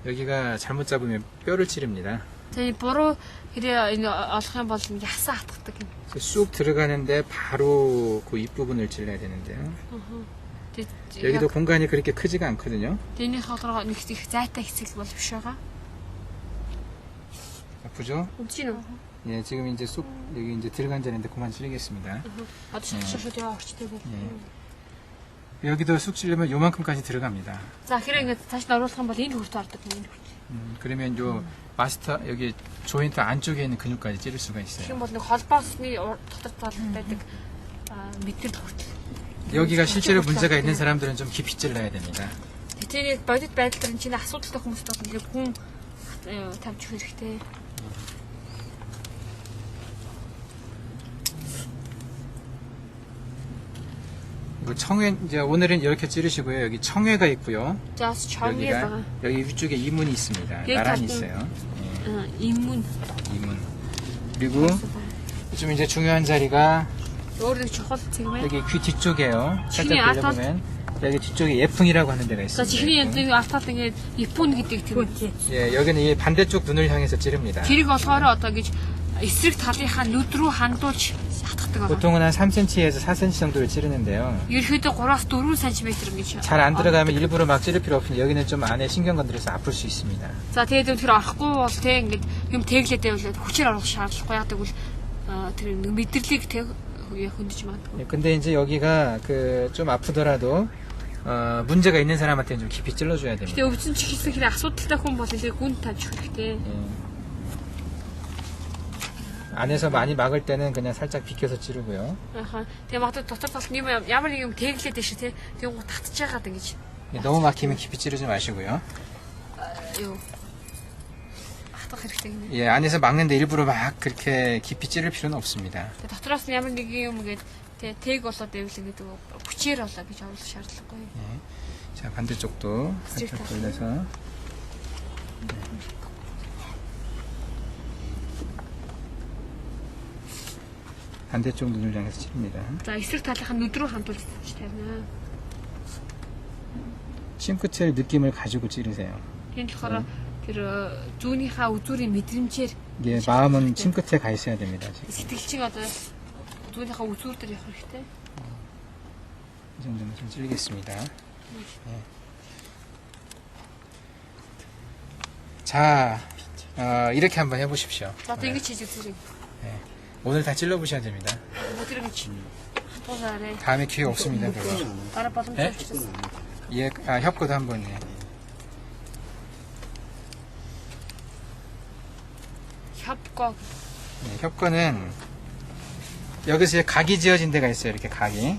여기가 잘못 잡으면 뼈를 찌릅니다. за энэ буруу хэрэг энэ олох юм бол ингээд хасаа хатдаг юм. 그래서 쑥 들어가는데 바로 그 윗부분을 찔러야 되는데요. Тэгээд 여기도 공간이 그렇게 크지가 않거든요. энэ хоолроо нэг их зайтай хэсэг бол биш байгаа. 아프죠? Үгүй юу? 예, 지금 이제 쑥 여기 이제 들어간 자리인데 그만 찌르겠습니다. Одоо шашаад яваа орчтой байна. 여기도 쑥 찌르면 요만큼까지 들어갑니다. За хэрэг ингээд цааш нь оруулах юм бол энэ хүрт ордог юм. 그러면 요 마스터 여기 조인트 안쪽에 있는 근육까지 찌를 수가 지금 있어요. 뭐 холбоосны дотор байдаг мэдрэмж хүртэл. 여기가 실제로 문제가 있는 사람들은 좀 깊이 찔러야 됩니다. Тэний бодит байдлаар чиний асуудалтай хүмүүст бол ингээд хүн тавьж өгөх хэрэгтэй. 그리고 청회 이제 오늘은 이렇게 찌르시고요. 여기 청회가 있고요. За бас чонгийн байгаа. 여기 위쪽에 이문이 있습니다. 여기 나란히 가끔- 있어요. Иммун. 이문. 그리고 좀 이제 중요한 자리가 Өөр нэг чухал цэг байна. 여기 귀 뒤쪽에요. чихний 살짝 돌려보면 여기 뒤쪽에 예풍이라고 하는 데가 За 있습니다. чихний янзын артаад ингээд Япон гэдэг тийм. 예, 여기는 이 반대쪽 눈을 향해서 찌릅니다. Тэрийг болохоор одоо гэж эсрэг талынхаа нүд рүү хандуулж хатгадаг байгаа. 보통은 한 3cm에서 4cm 정도를 찌르는데요. ерөөхдөө 3-4 cm ингэж. 잘 안 들어가면 일부러 막 찌를 필요 없는데 여기는 좀 안에 신경 건드려서 아플 수 있습니다. За тэгээд тэр орохгүй бол тэг ингээд юм тэглээд байвал хүчээр орох шаардлагагүй яадаг бол тэр нэг мэдрэлийг тэг хөндөж магадгүй. 예, 근데 이제 여기가 그 좀 아프더라도 문제가 있는 사람한테는 좀 깊이 찔러줘야 됩니다. Гэтэ өвчин чихсэн хэрэг асуудалтай хүн бол энэ гүн тавьж өгөх хэрэгтэй. 예. 안에서 많이 막을 때는 그냥 살짝 비켜서 찌르고요. Аха. Тэгээ магадгүй дотор талд юм ямар нэг юм тэглээд дэш тий. Тэгээ гоо татж байгаад ингэж. 예, 너무 막히면 깊이 찌르지 마시고요. Юу. Хатах хэрэгтэй гинэ. 예, 안에서 막는데 일부러 막 그렇게 깊이 찌를 필요는 없습니다. Тэгээ дотроос нь ямар нэг юм гээд тэгээ тэг болоод байвал гэдэг хүчээр болоо гэж оруулах шаардлагагүй. 자, 반대쪽도 살짝 돌려서. 반대쪽 눈을 향해서 찌릅니다. За эсрэг талынхаа нүд рүү хандуулж тавина. 싱크트의 느낌을 가지고 찌르세요. Тийм болохоор тэр зүүнийхаа үзүүрийн мэдрэмжээр 이게 마음은 싱크트에 가 있어야 됩니다. 지금. сэтгэлчин одоо зүүнийхаа үзүүр дээр явах хэрэгтэй. 이 정도면 좀 찌르겠습니다. 네. 자, 이렇게 한번 해보십시오. За одоо ингэж хийж үзээрэй. 오늘 다 찔러보셔야 됩니다. Өдөр ингэж хатуулаарай. 다음에 기회 없습니다. 그거. Дараа боломжтой учраас. 예, 협거도 한번. 예. 협거. 네, 협거는 여기서 각이 지어진 데가 있어요. 이렇게 각이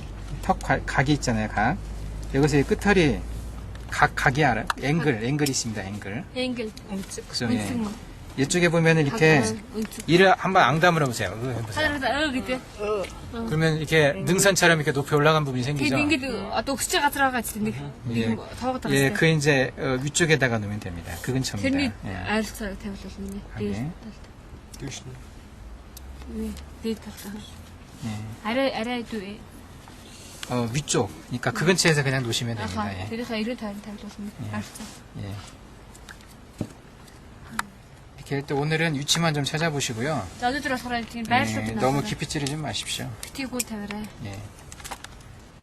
각이 있잖아요. 각 여기서 이 끝털이 각이 알아요? 앵글이 있습니다. 앵글. 앵글. 그죠? 예. 이쪽에 보면 이렇게 이를 한번 앙담을 해보세요. 해보세요. 하늘에다 гэдэг. 그러면 이렇게 능선처럼 이렇게 높이 올라간 부분이 생기죠. Тэгээд ингэж одоо өсч байгаа газар байгаа ч нэг 예, тоогод байгаа. 예, 그 이제 위쪽에다가 놓으면 됩니다. 그 근처입니다. тэрний 예. айлцаа тавьлал миний. 예. Дээд талаа. 예. Арай дүү. 위쪽. 그러니까 그 근처에서 그냥 놓으시면 됩니다. 아하. 예. тэрийнхээ 90 50 тавьлал миний. айлцаа. 예. 이렇게 할 때 오늘은 위치만 좀 찾아보시고요. За өнөөдөр болохоор тийм байрлал 예, 너무 깊이 찌르지 마십시오. битгийгүү тавиарай. 예.